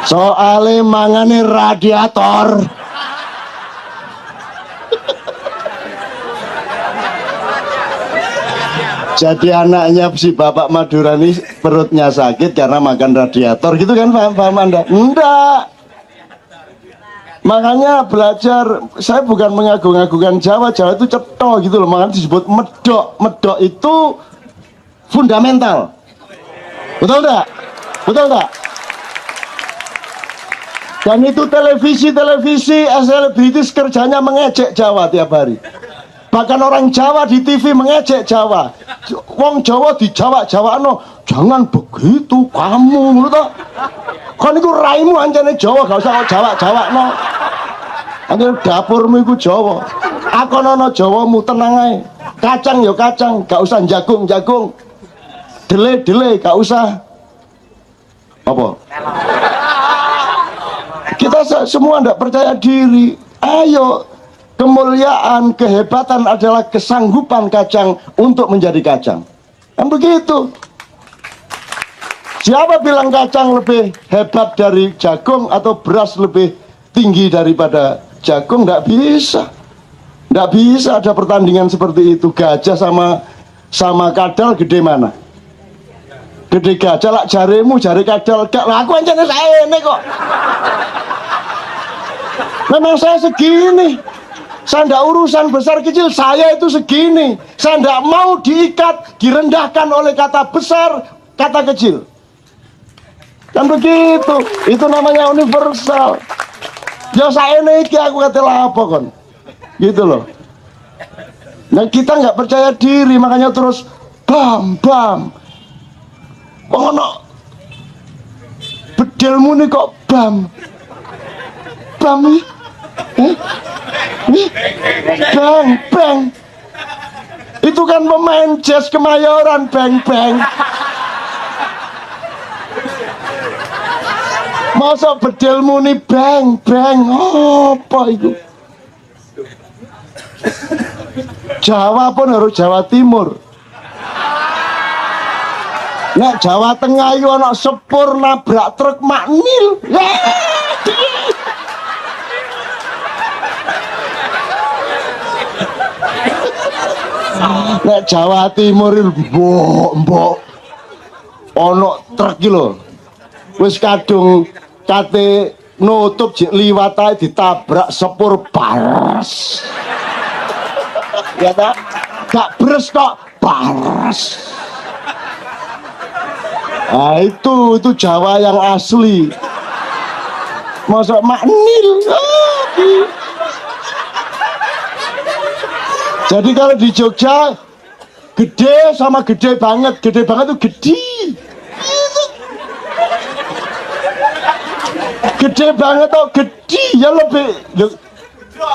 Soale mangane radiator. Jadi anaknya si bapak Madura ini perutnya sakit karena makan radiator gitu kan, paham Anda? Enggak. Makanya belajar, saya bukan mengagung-agungkan Jawa itu cetha gitu loh, makanya disebut medok. Medok itu fundamental. Betul enggak? Betul enggak? Dan itu televisi selebritis kerjanya mengejek Jawa tiap hari. Bahkan orang Jawa di TV mengejek Jawa. Wong Jawa di Jawa-Jawano, jangan begitu kamu, menurut toh. Kan itu raimu ancane Jawa, gak usah Jawa-Jawano. Ancane dapurmu iku Jawa. Akonono Jawamu tenang ae. Kacang ya kacang, gak usah jagung-jagung. Dele-dele gak usah. Apa? Kita semua tidak percaya diri. Ayo, kemuliaan, kehebatan adalah kesanggupan kacang untuk menjadi kacang. Kan begitu. Siapa bilang kacang lebih hebat dari jagung atau beras lebih tinggi daripada jagung? Tidak bisa. Tidak bisa ada pertandingan seperti itu. Gajah sama kadal gede mana? Gede gajah lah, jarimu jari kadal gak lah, aku aja saya ini kok. Memang saya segini. Saya tidak urusan besar kecil, saya itu segini. Saya tidak mau diikat, direndahkan oleh kata besar, kata kecil. Kan begitu. Itu namanya universal. Ya saya ini aku kata apa kon. Gitu loh. Nah kita nggak percaya diri, makanya terus bam. Oh no, bedelmu nih kok bam nih, bang. Itu kan pemain jazz Kemayoran, bang. Masa bedelmu nih bang, apa itu? Jawa pun harus Jawa Timur. Nek Jawa Tengah itu anak sepur nabrak truk maknil. Nek Jawa Timur itu mbok ono truk iki lho. Wis kadung kate nutup liwat ae ditabrak sepur paras. Ya tak? Gak bres kok paras. Nah itu Jawa yang asli. Masa maknil. Jadi kalau di Jogja gede sama gede banget itu gede. Gede banget atau gede ya lebih.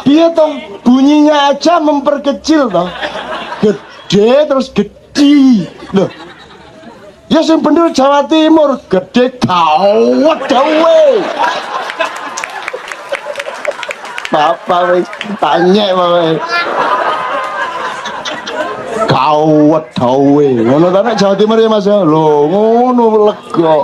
Dia toh bunyinya aja memperkecil toh. Gede terus gede. Loh. Ya sing bener Jawa Timur gede gawat dawe. Papa wis tanya wae. Gawat dawe. Ngono ta nek Jawa Timur ya Mas ya. Lho ngono lega.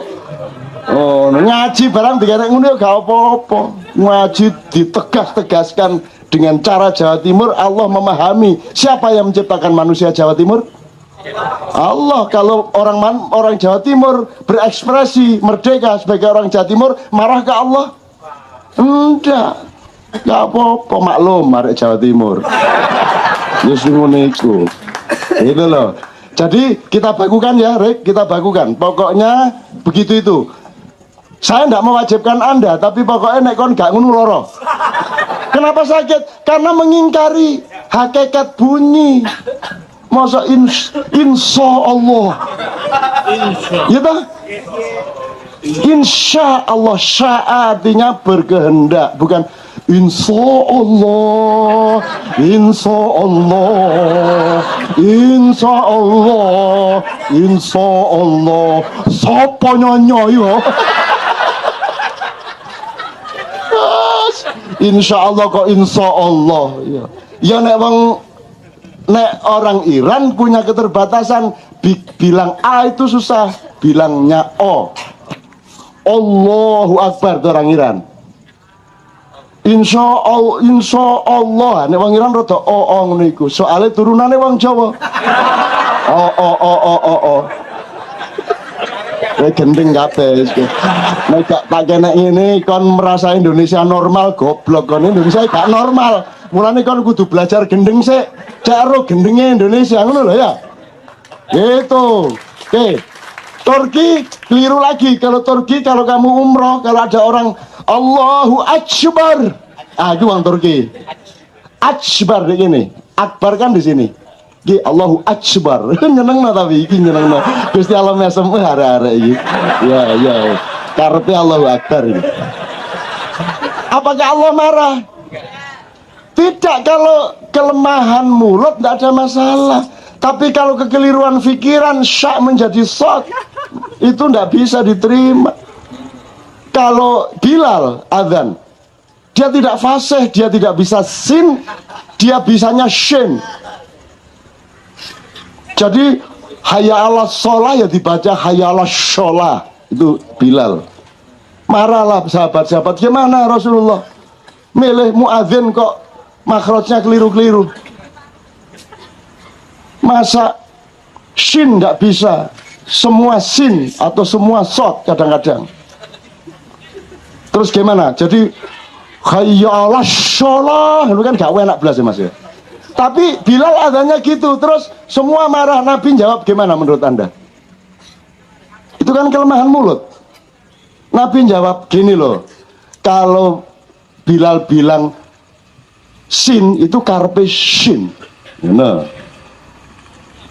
Oh, ngaji barang dikarek ngono ya gak apa-apa. Ngaji ditegas-tegaskan dengan cara Jawa Timur. Allah memahami siapa yang menciptakan manusia Jawa Timur. Allah. Kalau orang Jawa Timur berekspresi merdeka sebagai orang Jawa Timur, marah ke Allah? Enggak, gak apa-apa, maklum arek Jawa Timur. Wis ngono iku. Itu loh. Jadi kita bakukan ya, Rick, kita bakukan. Pokoknya begitu itu. Saya tidak mewajibkan Anda, tapi pokoknya nek kon gak ngono loro. Kenapa sakit? Karena mengingkari hakikat bunyi. Masa insya Allah. Ya toh? Insya Allah, sya artinya berkehendak, bukan insya Allah, insya Allah, insya Allah, insya Allah. Sopo nyonya yo? Insya Allah kok insya Allah ya. Ya nek orang Iran punya keterbatasan bilang A itu susah, bilangnya O. Allahu Akbar itu orang Iran. Insya Allah, nek orang Iran rada O ngono iku. Soale turunane wong Jawa. O. Gendeng kabeh. Nek gak tak kena ini kon merasa Indonesia normal, goblok kon Indonesia gak normal. Mulane kon kudu belajar gendeng sik. Caro gendengnya Indonesia ngono lho ya. Gitu. Oke. Turki keliru lagi. Kalau Turki, kalau kamu umroh, kalau ada orang Allahu Akbar. Ah, itu orang Turki. Akbar begini. Akbar kan di sini. Ki Allahu Akbar. Nyenengno tapi iki nyenengno. Gusti Allah mesem arek-arek iki. Ya. Karepe Allahu Akbar ini. Apakah Allah marah? Tidak, kalau kelemahan mulut tidak ada masalah. Tapi kalau kekeliruan pikiran syak menjadi shot, itu tidak bisa diterima. Kalau Bilal adzan, Dia tidak fasih, dia tidak bisa sin, dia bisanya shin. Jadi hayya ala sholah ya dibaca hayya ala sholah. Itu Bilal. Marahlah sahabat-sahabat, gimana Rasulullah milih muadzin kok makhrajnya keliru-keliru. Masa shin nggak bisa, semua sin atau semua shot kadang-kadang. Terus gimana? Jadi hayya ala sholah itu kan gak enak belas ya mas ya. Tapi Bilal adanya gitu, terus semua marah. Nabi jawab gimana menurut anda? Itu kan kelemahan mulut. Nabi jawab gini loh, kalau Bilal bilang sin itu karpe shin, nah.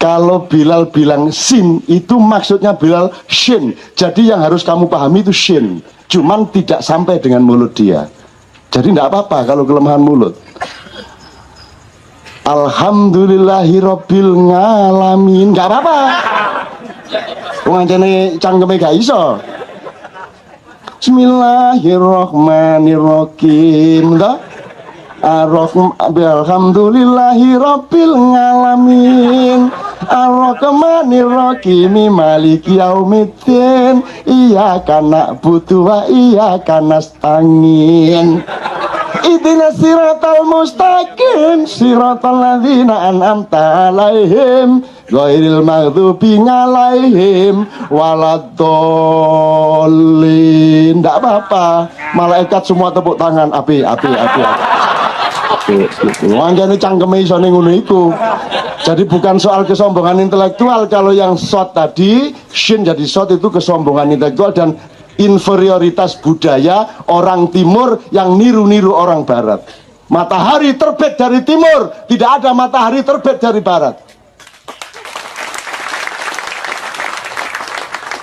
Kalau Bilal bilang sin itu maksudnya Bilal shin. Jadi yang harus kamu pahami itu shin, cuman tidak sampai dengan mulut dia. Jadi tidak apa-apa kalau kelemahan mulut. Alhamdulillahirabbil ngalamin, nggak apa-apa. Wong jane cangkeme gak iso. Bismillahirrahmanirrahim. Alhamdulillahirabbil ngalamin. Ar-Rahmanir-Rahim Maliki yaumiddin. Iyyaka na'budu wa iyyaka nasta'in. Ihdinas siratal mustaqim siratal ladzina an'amta 'alaihim ghairil maghdubi 'alaihim waladdallin. Enggak apa-apa. Malaikat semua tepuk tangan. Api. Wanjane cangkeme iso ning ngono iku. Jadi bukan soal kesombongan intelektual. Kalau yang short tadi, shin jadi short itu kesombongan intelektual dan inferioritas budaya orang timur yang niru-niru orang barat. Matahari terbit dari timur, tidak ada matahari terbit dari barat.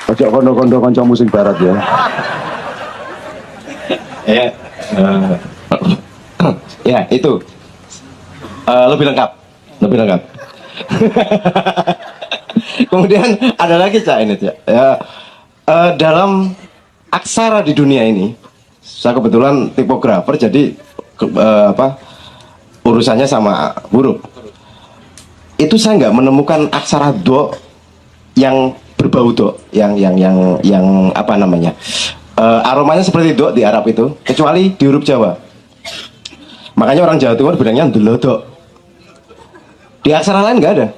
Ojo kondo-kondo kanca musik barat ya. Ya itu lebih lengkap. Kemudian ada lagi Cak ini Cak. Ya, dalam aksara di dunia ini, saya kebetulan tipografer, jadi urusannya sama huruf. Itu saya nggak menemukan aksara do yang berbau do, yang apa namanya, aromanya seperti do di Arab itu, kecuali di huruf Jawa. Makanya orang Jawa Timur bilangnya ndelodok. Di aksara lain nggak ada.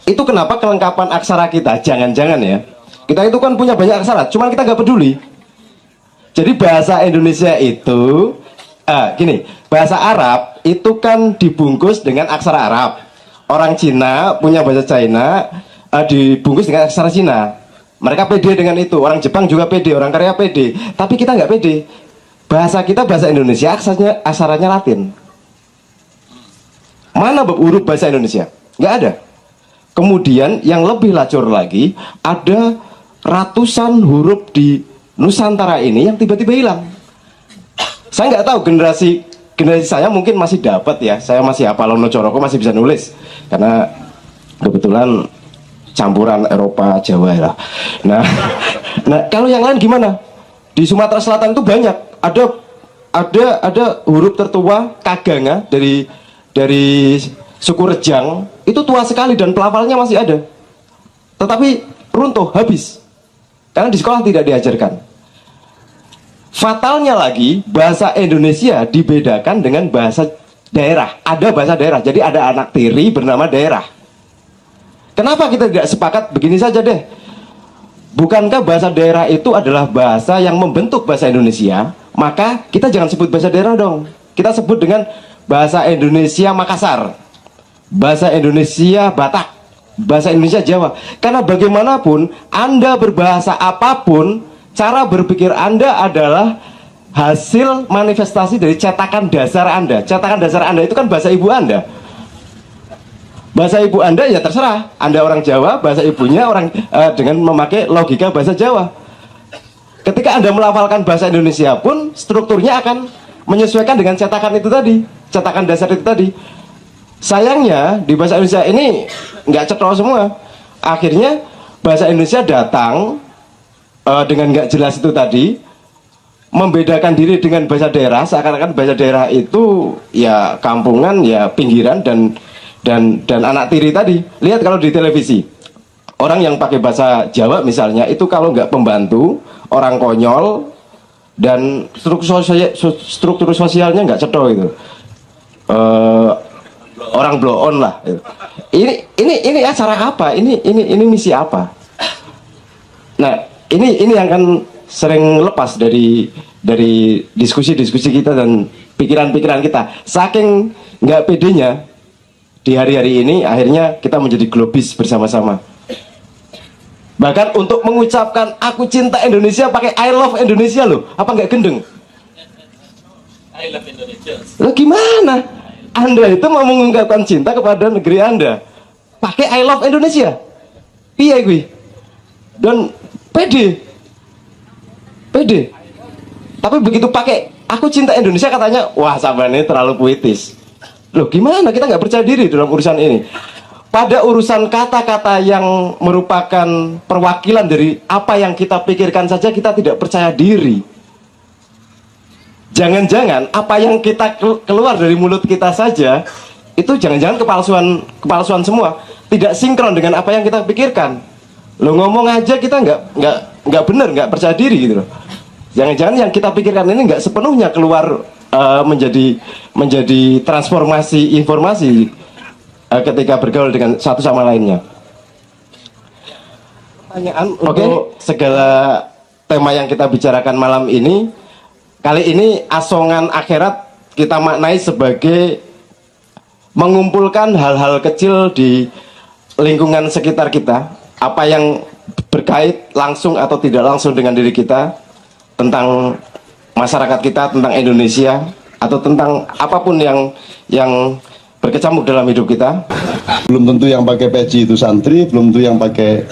Itu kenapa kelengkapan aksara kita, jangan-jangan ya, kita itu kan punya banyak aksara, cuman kita nggak peduli. Jadi bahasa Indonesia itu gini, bahasa Arab itu kan dibungkus dengan aksara Arab. Orang Cina punya bahasa China, dibungkus dengan aksara Cina. Mereka pede dengan itu. Orang Jepang juga pede, orang Korea pede. Tapi kita nggak pede. Bahasa kita, bahasa Indonesia, aksaranya Latin. Mana huruf bahasa Indonesia? Nggak ada. Kemudian yang lebih lacur lagi, ada ratusan huruf di Nusantara ini yang tiba-tiba hilang. Saya nggak tahu, generasi saya mungkin masih dapat ya. Saya masih hafal Lono Coroko, masih bisa nulis karena kebetulan campuran Eropa Jawa lah. Nah kalau yang lain gimana? Di Sumatera Selatan itu banyak. Ada huruf tertua Kaganga dari suku Rejang, itu tua sekali dan pelafalnya masih ada. Tetapi runtuh, habis. Karena di sekolah tidak diajarkan. Fatalnya lagi, bahasa Indonesia dibedakan dengan bahasa daerah. Ada bahasa daerah, jadi ada anak tiri bernama daerah. Kenapa kita tidak sepakat begini saja deh? Bukankah bahasa daerah itu adalah bahasa yang membentuk bahasa Indonesia? Maka kita jangan sebut bahasa daerah dong. Kita sebut dengan bahasa Indonesia Makassar, bahasa Indonesia Batak, bahasa Indonesia Jawa. Karena bagaimanapun Anda berbahasa apapun, cara berpikir Anda adalah hasil manifestasi dari cetakan dasar Anda. Cetakan dasar Anda itu kan bahasa ibu Anda. Bahasa ibu Anda ya terserah. Anda orang Jawa, bahasa ibunya orang dengan memakai logika bahasa Jawa. Ketika Anda melafalkan bahasa Indonesia pun, strukturnya akan menyesuaikan dengan cetakan itu tadi, cetakan dasar itu tadi. Sayangnya di bahasa Indonesia ini nggak cetol semua. Akhirnya bahasa Indonesia datang dengan nggak jelas itu tadi, membedakan diri dengan bahasa daerah, seakan-akan bahasa daerah itu ya kampungan, ya pinggiran, dan anak tiri tadi. Lihat kalau di televisi, orang yang pakai bahasa Jawa misalnya itu kalau nggak pembantu, orang konyol, dan struktur sosialnya nggak cetho itu, orang blow on lah. Ini acara apa? Ini misi apa? Nah, ini yang akan sering lepas dari diskusi-diskusi kita dan pikiran-pikiran kita. Saking nggak pedenya di hari-hari ini, akhirnya kita menjadi globis bersama-sama. Bahkan untuk mengucapkan aku cinta Indonesia pakai I love Indonesia loh, apa nggak gendeng? I love Indonesia. Loh gimana? Anda itu mau mengungkapkan cinta kepada negeri Anda pakai I love Indonesia? Iya gue. Dan pede. Tapi begitu pakai aku cinta Indonesia katanya, wah sahabat ini terlalu puitis. Loh gimana? Kita nggak percaya diri dalam urusan ini. Pada urusan kata-kata yang merupakan perwakilan dari apa yang kita pikirkan saja kita tidak percaya diri. Jangan-jangan apa yang kita keluar dari mulut kita saja itu jangan-jangan kepalsuan semua, tidak sinkron dengan apa yang kita pikirkan. Lo ngomong aja kita nggak benar, nggak percaya diri gitu loh. Jangan-jangan yang kita pikirkan ini nggak sepenuhnya keluar menjadi transformasi informasi ketika bergaul dengan satu sama lainnya. Pertanyaan untuk segala tema yang kita bicarakan malam ini. Kali ini asongan akhirat kita maknai sebagai mengumpulkan hal-hal kecil di lingkungan sekitar kita, apa yang berkait langsung atau tidak langsung dengan diri kita, tentang masyarakat kita, tentang Indonesia, atau tentang apapun yang berkecamuk dalam hidup kita. Belum tentu yang pakai peci itu santri, belum tentu yang pakai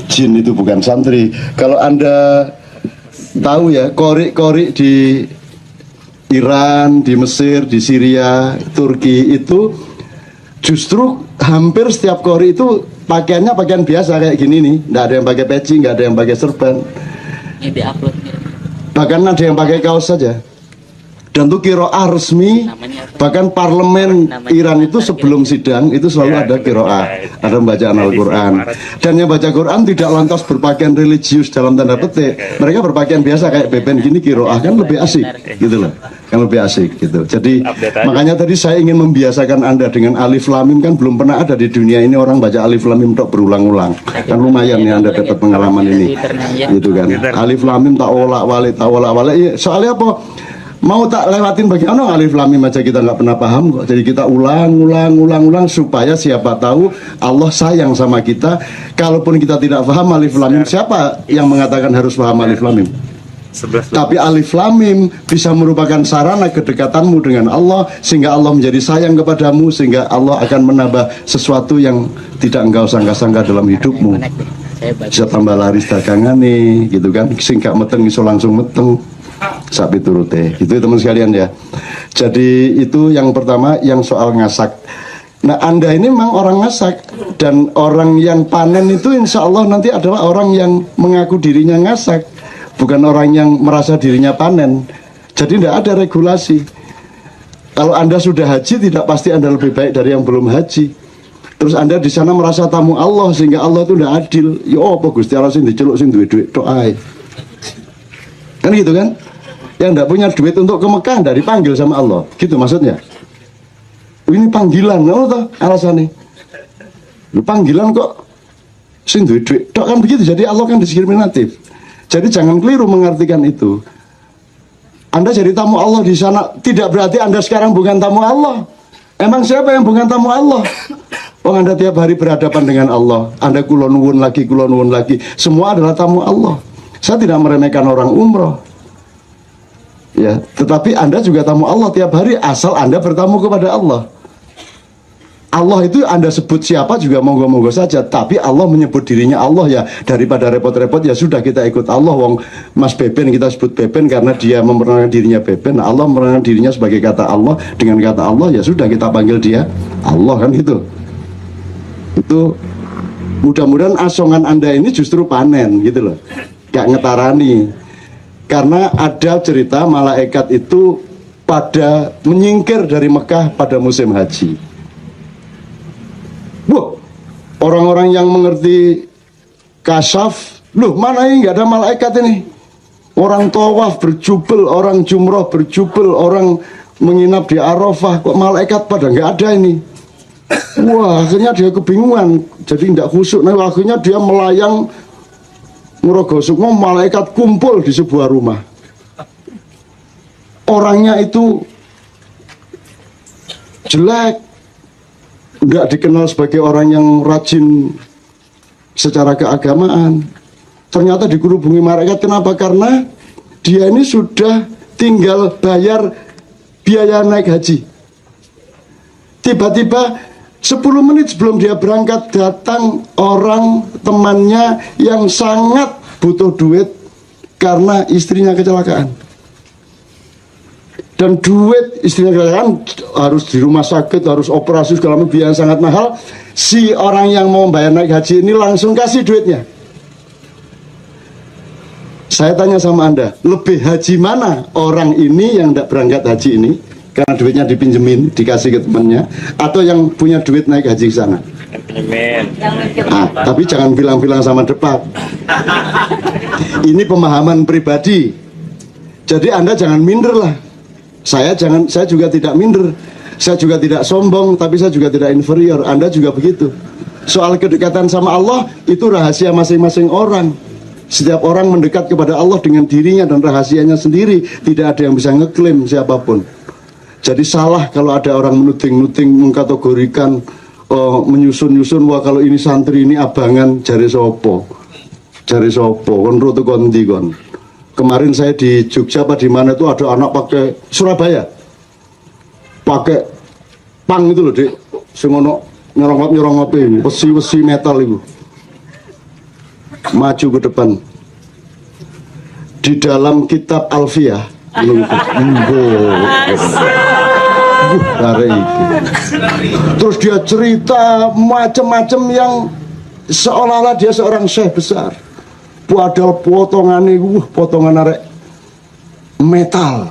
jin itu bukan santri. Kalau Anda tahu ya, korik-korik di Iran, di Mesir, di Syria, Turki itu justru hampir setiap korik itu pakaiannya pakaian biasa kayak gini nih, nggak ada yang pakai peci, nggak ada yang pakai serban. Ini diupload. Bahkan ada yang pakai kaos saja. Dan itu kiroah resmi, bahkan parlemen Iran itu sebelum sidang itu selalu ada kiroah, ada bacaan Al-Quran. Dan yang baca Quran tidak lantas berpakaian religius dalam tanda petik, mereka berpakaian biasa kayak beben gini, kiroah kan lebih asik gitu loh, kan lebih asik gitu. Jadi makanya tadi saya ingin membiasakan Anda dengan alif lam mim, kan belum pernah ada di dunia ini orang baca alif lam mim tok berulang-ulang, kan lumayan nih Anda dapat pengalaman ini gitu kan. Alif lam mim tak olak walik soalnya apa? Mau tak lewatin bagaimana alif lam mim aja kita nggak pernah paham kok. Jadi kita ulang supaya siapa tahu Allah sayang sama kita. Kalaupun kita tidak paham alif lam mim, siapa yang mengatakan harus paham alif lam mim? Tapi alif lam mim bisa merupakan sarana kedekatanmu dengan Allah, sehingga Allah menjadi sayang kepadamu, sehingga Allah akan menambah sesuatu yang tidak engkau sangka-sangka dalam hidupmu. Bisa tambah laris dagangan nih, gitu kan? Sing gak meteng iso langsung meteng. Sapi turute, gitu teman sekalian ya. Jadi itu yang pertama, yang soal ngasak. Nah Anda ini memang orang ngasak, dan orang yang panen itu insya Allah nanti adalah orang yang mengaku dirinya ngasak, bukan orang yang merasa dirinya panen. Jadi tidak ada regulasi. Kalau Anda sudah haji, tidak pasti Anda lebih baik dari yang belum haji. Terus Anda di sana merasa tamu Allah, sehingga Allah itu tidak adil. Ya apa Gusti Allah sing diceluk sing duit-duit tok ae. Kan gitu kan? Yang tidak punya duit untuk ke Mekah tidak dipanggil sama Allah, gitu maksudnya. Ini panggilan, oh toh alasannya. Lu panggilan kok sing duit tok kan begitu. Jadi Allah kan diskriminatif. Jadi jangan keliru mengartikan itu. Anda jadi tamu Allah di sana tidak berarti Anda sekarang bukan tamu Allah. Emang siapa yang bukan tamu Allah? Oh Anda tiap hari berhadapan dengan Allah. Anda kulon nuwun lagi. Semua adalah tamu Allah. Saya tidak meremehkan orang umroh. Ya, tetapi Anda juga tamu Allah tiap hari asal Anda bertamu kepada Allah. Allah itu Anda sebut siapa juga monggo-monggo saja, tapi Allah menyebut dirinya Allah ya, daripada repot-repot ya sudah kita ikut Allah. Wong Mas Beben kita sebut Beben karena dia memperkenalkan dirinya Beben. Nah, Allah memperkenalkan dirinya sebagai kata Allah, dengan kata Allah ya sudah kita panggil dia Allah, kan gitu. Itu mudah-mudahan asongan Anda ini justru panen gitu loh, gak ngetarani. Karena ada cerita malaikat itu pada menyingkir dari Mekah pada musim haji. Wah, orang-orang yang mengerti kasyaf, loh mana ini nggak ada malaikat ini? Orang tawaf berjubel, orang jumroh berjubel, orang menginap di Arafah, kok malaikat pada nggak ada ini? Wah, akhirnya dia kebingungan, jadi tidak khusyuk. Nah, akhirnya dia melayang Ngrogosukmo, malaikat kumpul di sebuah rumah. Orangnya itu jelek, tidak dikenal sebagai orang yang rajin secara keagamaan. Ternyata dikerubungi malaikat. Kenapa? Karena dia ini sudah tinggal bayar biaya naik haji. Tiba-tiba 10 menit sebelum dia berangkat datang orang temannya yang sangat butuh duit karena istrinya kecelakaan. Dan duit istrinya kecelakaan harus di rumah sakit, harus operasi segala macam, biaya sangat mahal. Si orang yang mau bayar naik haji ini langsung kasih duitnya. Saya tanya sama Anda, lebih haji mana orang ini yang tidak berangkat haji ini karena duitnya dipinjemin, dikasih ke temannya, atau yang punya duit naik haji ke sana? Tapi jangan bilang-bilang sama debat. Ini pemahaman pribadi. Jadi Anda jangan minder lah. Saya juga tidak minder. Saya juga tidak sombong, tapi saya juga tidak inferior. Anda juga begitu. Soal kedekatan sama Allah itu rahasia masing-masing orang. Setiap orang mendekat kepada Allah dengan dirinya dan rahasianya sendiri. Tidak ada yang bisa ngeklaim siapapun. Jadi salah kalau ada orang menuding-nuding, mengkategorikan, menyusun-nyusun, wah kalau ini santri ini abangan jari sopo, kon roto kondi kon. Kemarin saya di Jogja apa di mana itu ada anak pakai Surabaya, pakai pang itu loh dek, sengono nyerongop ini, besi metal itu. Maju ke depan. Di dalam kitab Alfiyah, terus dia cerita macam-macam yang seolah-olah dia seorang syekh besar. Padahal potongan arek metal.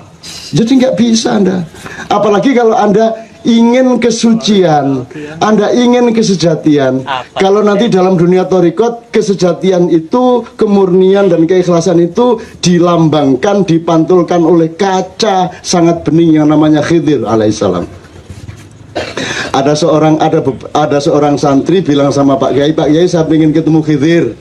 Jadi nggak bisa Anda. Apalagi kalau Anda ingin kesucian, Anda ingin kesejatian. Kalau nanti dalam dunia thariqat, kesejatian itu, kemurnian dan keikhlasan itu dilambangkan, dipantulkan oleh kaca sangat bening yang namanya Khidir alaihissalam. Ada seorang santri bilang sama Pak Kiai, saya ingin ketemu Khidir.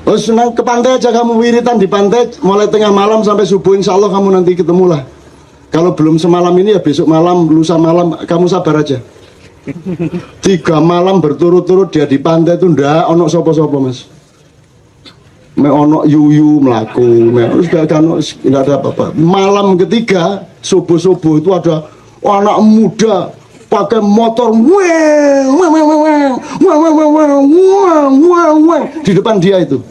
Oh senang, ke pantai aja kamu, wiritan di pantai mulai tengah malam sampai subuh, insya Allah kamu nanti ketemulah. Kalau belum semalam ini ya besok malam, lusa malam, kamu sabar aja. 3 malam berturut-turut dia di pantai itu ndak ono sopo-sopo mas. Me ono yuyu melaku, terus nggak ada apa-apa. Malam ketiga subuh-subuh itu ada anak muda pakai motor di depan dia itu.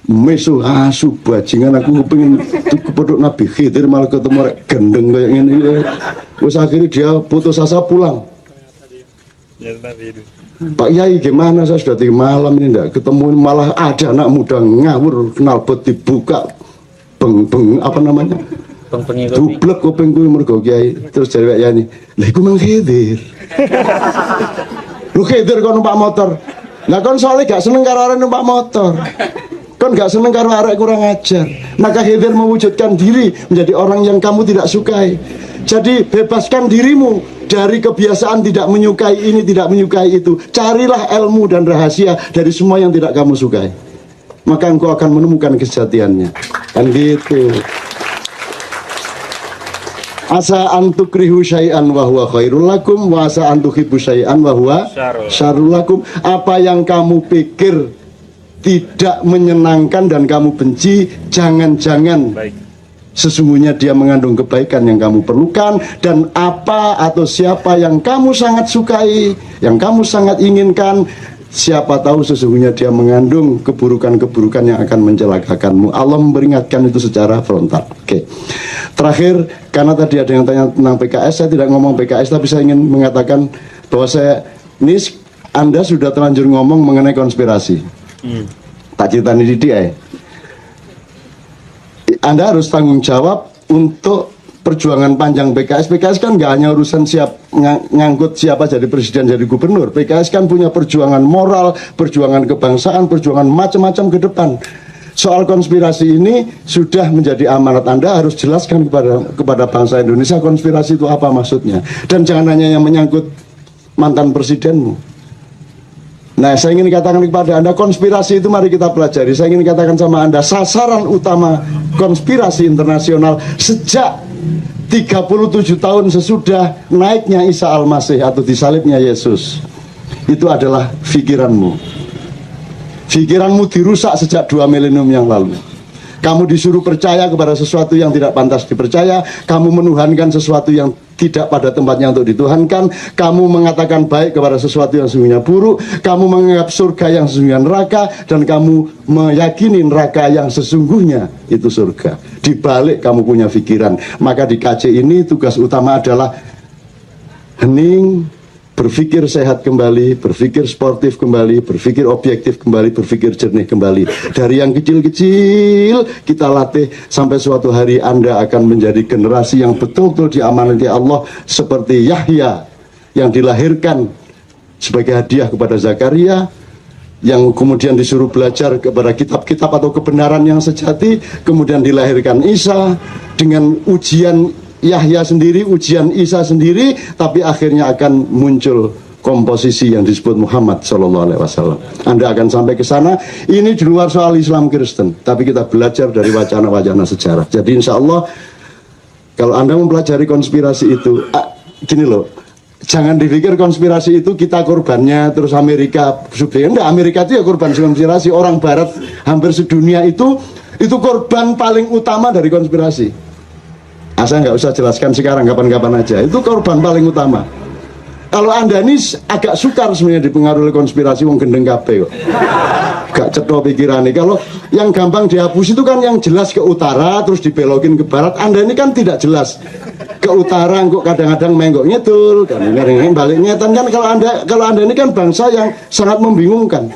Mesu asu bajingan, aku pengen kepeduk Nabi Khidir malah ketemu rek gendeng kayak gini. Terus akhirnya dia putus asa pulang. Pak Yai gimana, saya sudah 3 malam ini enggak ketemu, malah ada anak muda ngawur knalpot dibuka beng apa namanya? Dublek kuping kuwi mergo Kiai. Terus jare Pak Yai, "Lha iku mang Khidir." Lu Khidir kok numpak motor. Lah kon soalnya gak seneng karo arek numpak motor. Kon gak seneng karo arek kurang ajar. Maka Khidir mewujudkan diri menjadi orang yang kamu tidak sukai. Jadi bebaskan dirimu dari kebiasaan tidak menyukai ini, tidak menyukai itu. Carilah ilmu dan rahasia dari semua yang tidak kamu sukai. Maka engkau akan menemukan kesejatiannya. Kan gitu. Asa antukrihu syai'an wa huwa khairul lakum wa asa antuhibbu syai'an wa huwa syarrul lakum. Apa yang kamu pikir tidak menyenangkan dan kamu benci, jangan-jangan sesungguhnya dia mengandung kebaikan yang kamu perlukan. Dan apa atau siapa yang kamu sangat sukai, yang kamu sangat inginkan, siapa tahu sesungguhnya dia mengandung keburukan-keburukan yang akan mencelakakanmu. Allah memperingatkan itu secara frontal. Oke. Terakhir, karena tadi ada yang tanya tentang PKS, saya tidak ngomong PKS, tapi saya ingin mengatakan bahwa ini Anda sudah terlanjur ngomong mengenai konspirasi. Tak cerita ini didik Anda harus tanggung jawab untuk perjuangan panjang PKS. PKS kan nggak hanya urusan ngangkut siapa jadi presiden, jadi gubernur. PKS kan punya perjuangan moral, perjuangan kebangsaan, perjuangan macam-macam ke depan. Soal konspirasi ini sudah menjadi amanat Anda, harus jelaskan kepada bangsa Indonesia konspirasi itu apa maksudnya. Dan jangan hanya yang menyangkut mantan presidenmu. Nah, saya ingin katakan kepada Anda, konspirasi itu mari kita pelajari. Saya ingin katakan sama Anda, sasaran utama konspirasi internasional sejak 37 tahun sesudah naiknya Isa Al-Masih atau disalibnya Yesus, itu adalah pikiranmu. Pikiranmu dirusak sejak 2 milenium yang lalu. Kamu disuruh percaya kepada sesuatu yang tidak pantas dipercaya. Kamu menuhankan sesuatu yang tidak pada tempatnya untuk dituhankan. Kamu mengatakan baik kepada sesuatu yang sesungguhnya buruk. Kamu menganggap surga yang sesungguhnya neraka. Dan kamu meyakini neraka yang sesungguhnya itu surga. Di balik kamu punya pikiran. Maka di KC ini tugas utama adalah hening, berpikir sehat kembali, berpikir sportif kembali, berpikir objektif kembali, berpikir jernih kembali. Dari yang kecil-kecil kita latih sampai suatu hari Anda akan menjadi generasi yang betul-betul diamanati Allah seperti Yahya yang dilahirkan sebagai hadiah kepada Zakaria, yang kemudian disuruh belajar kepada kitab-kitab atau kebenaran yang sejati, kemudian dilahirkan Isa dengan ujian Yahya sendiri, ujian Isa sendiri, tapi akhirnya akan muncul komposisi yang disebut Muhammad SAW. Anda akan sampai ke sana. Ini di luar soal Islam Kristen, tapi kita belajar dari wacana-wacana sejarah. Jadi insya Allah, kalau Anda mempelajari konspirasi itu, gini loh, jangan dipikir konspirasi itu kita korbannya, terus Amerika subjeknya. Enggak, Amerika itu ya korban konspirasi. Orang Barat hampir sedunia itu korban paling utama dari konspirasi. Saya nggak usah jelaskan sekarang, kapan-kapan aja. Itu korban paling utama. Kalau Anda ini agak sukar sebenarnya dipengaruhi konspirasi, wong gendeng kabeh kok. Gak cetha pikirannya. Kalau yang gampang dihapus itu kan yang jelas ke utara terus dibelokin ke barat. Anda ini kan tidak jelas. Ke utara kok kadang-kadang menggok ngidul, kadang-kadang balik ngetan kan. Kalau Anda ini kan bangsa yang sangat membingungkan.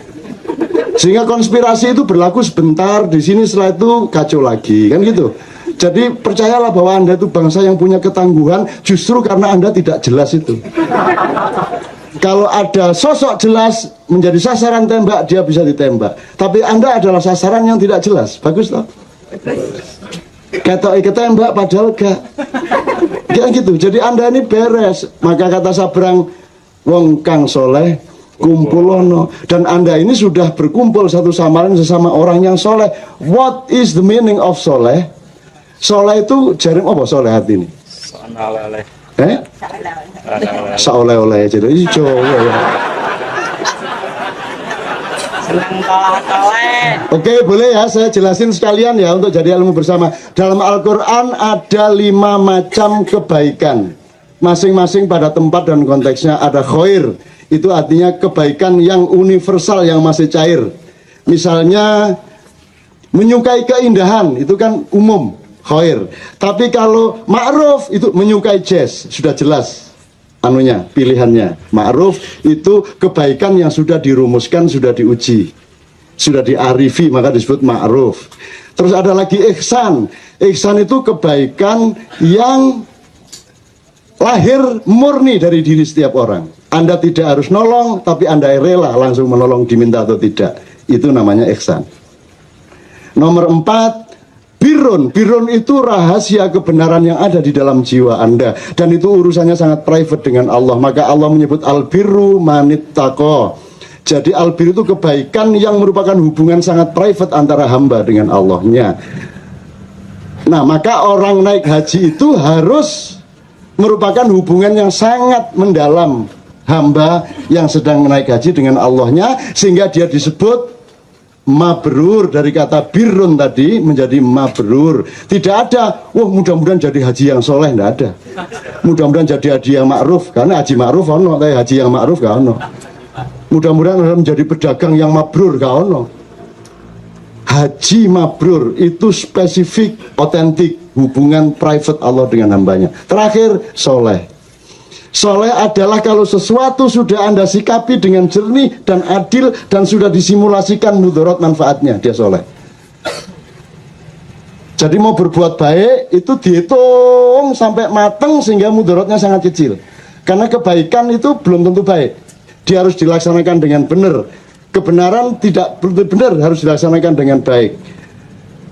Sehingga konspirasi itu berlaku sebentar di sini, setelah itu kacau lagi, kan gitu. Jadi percayalah bahwa Anda itu bangsa yang punya ketangguhan justru karena Anda tidak jelas itu. Kalau ada sosok jelas menjadi sasaran tembak, dia bisa ditembak. Tapi Anda adalah sasaran yang tidak jelas. Bagus toh? Ketok ketembak padahal gak. Kayak gitu. Jadi Anda ini beres. Maka kata Sabrang, wong kang soleh kumpulono. Dan Anda ini sudah berkumpul satu sama lain sesama orang yang soleh. What is the meaning of soleh? Soleh itu jaring apa soleh hati ini? Soleh-oleh. Saoleh-oleh jadi Jawa ya. Senang toleh-toleh. Oke, boleh ya saya jelasin sekalian ya untuk jadi ilmu bersama. Dalam Al-Qur'an ada 5 macam kebaikan. Masing-masing pada tempat dan konteksnya. Ada khair, itu artinya kebaikan yang universal yang masih cair. Misalnya menyukai keindahan, itu kan umum. Khair. Tapi kalau ma'ruf itu menyukai jazz, sudah jelas anunya, pilihannya. Ma'ruf itu kebaikan yang sudah dirumuskan, sudah diuji, sudah diarifi, maka disebut ma'ruf. Terus ada lagi ihsan. Ihsan itu kebaikan yang lahir murni dari diri setiap orang. Anda tidak harus nolong, tapi Anda rela langsung menolong diminta atau tidak. Itu namanya ihsan. Nomor 4, birrun. Birrun itu rahasia kebenaran yang ada di dalam jiwa Anda. Dan itu urusannya sangat private dengan Allah. Maka Allah menyebut al-birru manittaqo. Jadi al-birru itu kebaikan yang merupakan hubungan sangat private antara hamba dengan Allahnya. Nah, maka orang naik haji itu harus merupakan hubungan yang sangat mendalam hamba yang sedang naik haji dengan Allahnya. Sehingga dia disebut mabrur, dari kata birrun tadi menjadi mabrur. Tidak ada, wah mudah-mudahan jadi haji yang soleh, tidak ada. Mudah-mudahan jadi haji yang ma'ruf, karena haji ma'ruf ono, tapi haji yang ma'ruf gak ono. Mudah-mudahan menjadi pedagang yang mabrur gak ono. Haji mabrur itu spesifik, otentik, hubungan private Allah dengan hambanya. Terakhir, soleh. Soleh adalah kalau sesuatu sudah Anda sikapi dengan jernih dan adil dan sudah disimulasikan mudarat manfaatnya, dia soleh. Jadi mau berbuat baik itu dihitung sampai mateng sehingga mudaratnya sangat kecil. Karena kebaikan itu belum tentu baik. Dia harus dilaksanakan dengan benar. Kebenaran tidak benar, harus dilaksanakan dengan baik.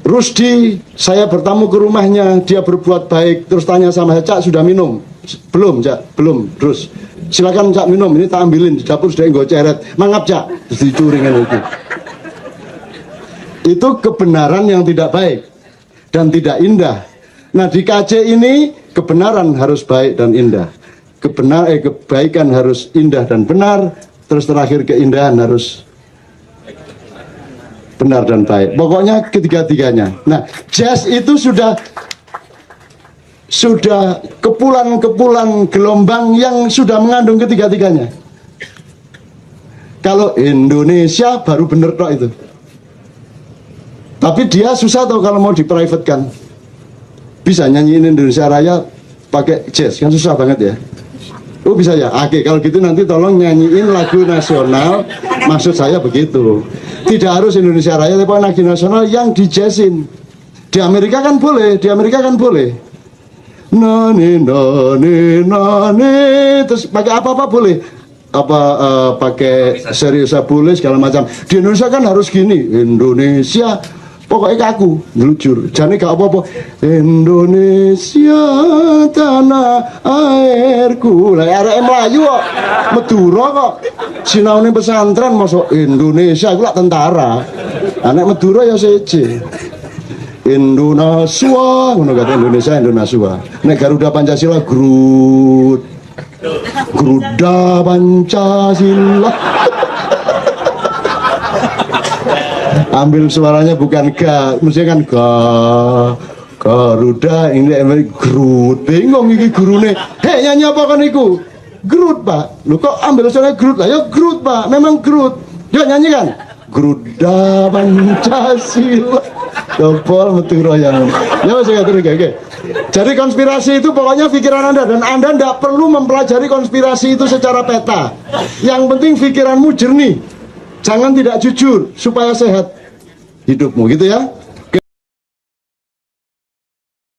Rusdi, saya bertamu ke rumahnya, dia berbuat baik, terus tanya sama saya, Cak sudah minum? Belum, Cak, belum. Terus silakan Cak minum, ini tak ambilin di dapur sudah nggak ceret. Mangap Cak, terus dicuringin itu. Itu kebenaran yang tidak baik dan tidak indah. Nah di KC ini kebenaran harus baik dan indah. Kebaikan harus indah dan benar. Terus terakhir keindahan harus benar dan baik. Pokoknya ketiga-tiganya. Nah jazz itu sudah kepulan-kepulan gelombang yang sudah mengandung ketiga-tiganya. Kalau Indonesia baru bener tok itu. Tapi dia susah tau kalau mau di-private-kan. Bisa nyanyiin Indonesia Raya pakai jazz, kan susah banget ya. Oh bisa ya? Oke, kalau gitu nanti tolong nyanyiin lagu nasional. Maksud saya begitu. Tidak harus Indonesia Raya, tapi lagu nasional yang di jazzin. Di Amerika kan boleh, Nani nani nani, terus pakai apa-apa boleh. Pakai seriusa boleh segala macam. Di Indonesia kan harus gini, Indonesia pokoknya kaku, ngelucur. Jadi gak apa-apa. Indonesia tanah airku. Lah arek Melayu kok Madura kok sinaune pesantren masuk Indonesia iku lak tentara. Anak Madura ya seje. Indonesia, ngono kata Indonesia. Nek Garuda Pancasila Garuda Pancasila. Ambil suaranya bukan ga, mestinya kan ga. Garuda ini Grut. Bingung iki gurune. Hei nyanyi apa kan iku? Grut, Pak. Lu kok ambil suaranya Grut lah? Ya Grut, Pak. Memang Grut. Yuk nyanyi kan? Garuda Pancasila. Jopol metu royang. Ya Mas ya terus oke. Jadi konspirasi itu pokoknya pikiran Anda dan Anda tidak perlu mempelajari konspirasi itu secara peta. Yang penting pikiranmu jernih. Jangan tidak jujur supaya sehat hidupmu gitu ya.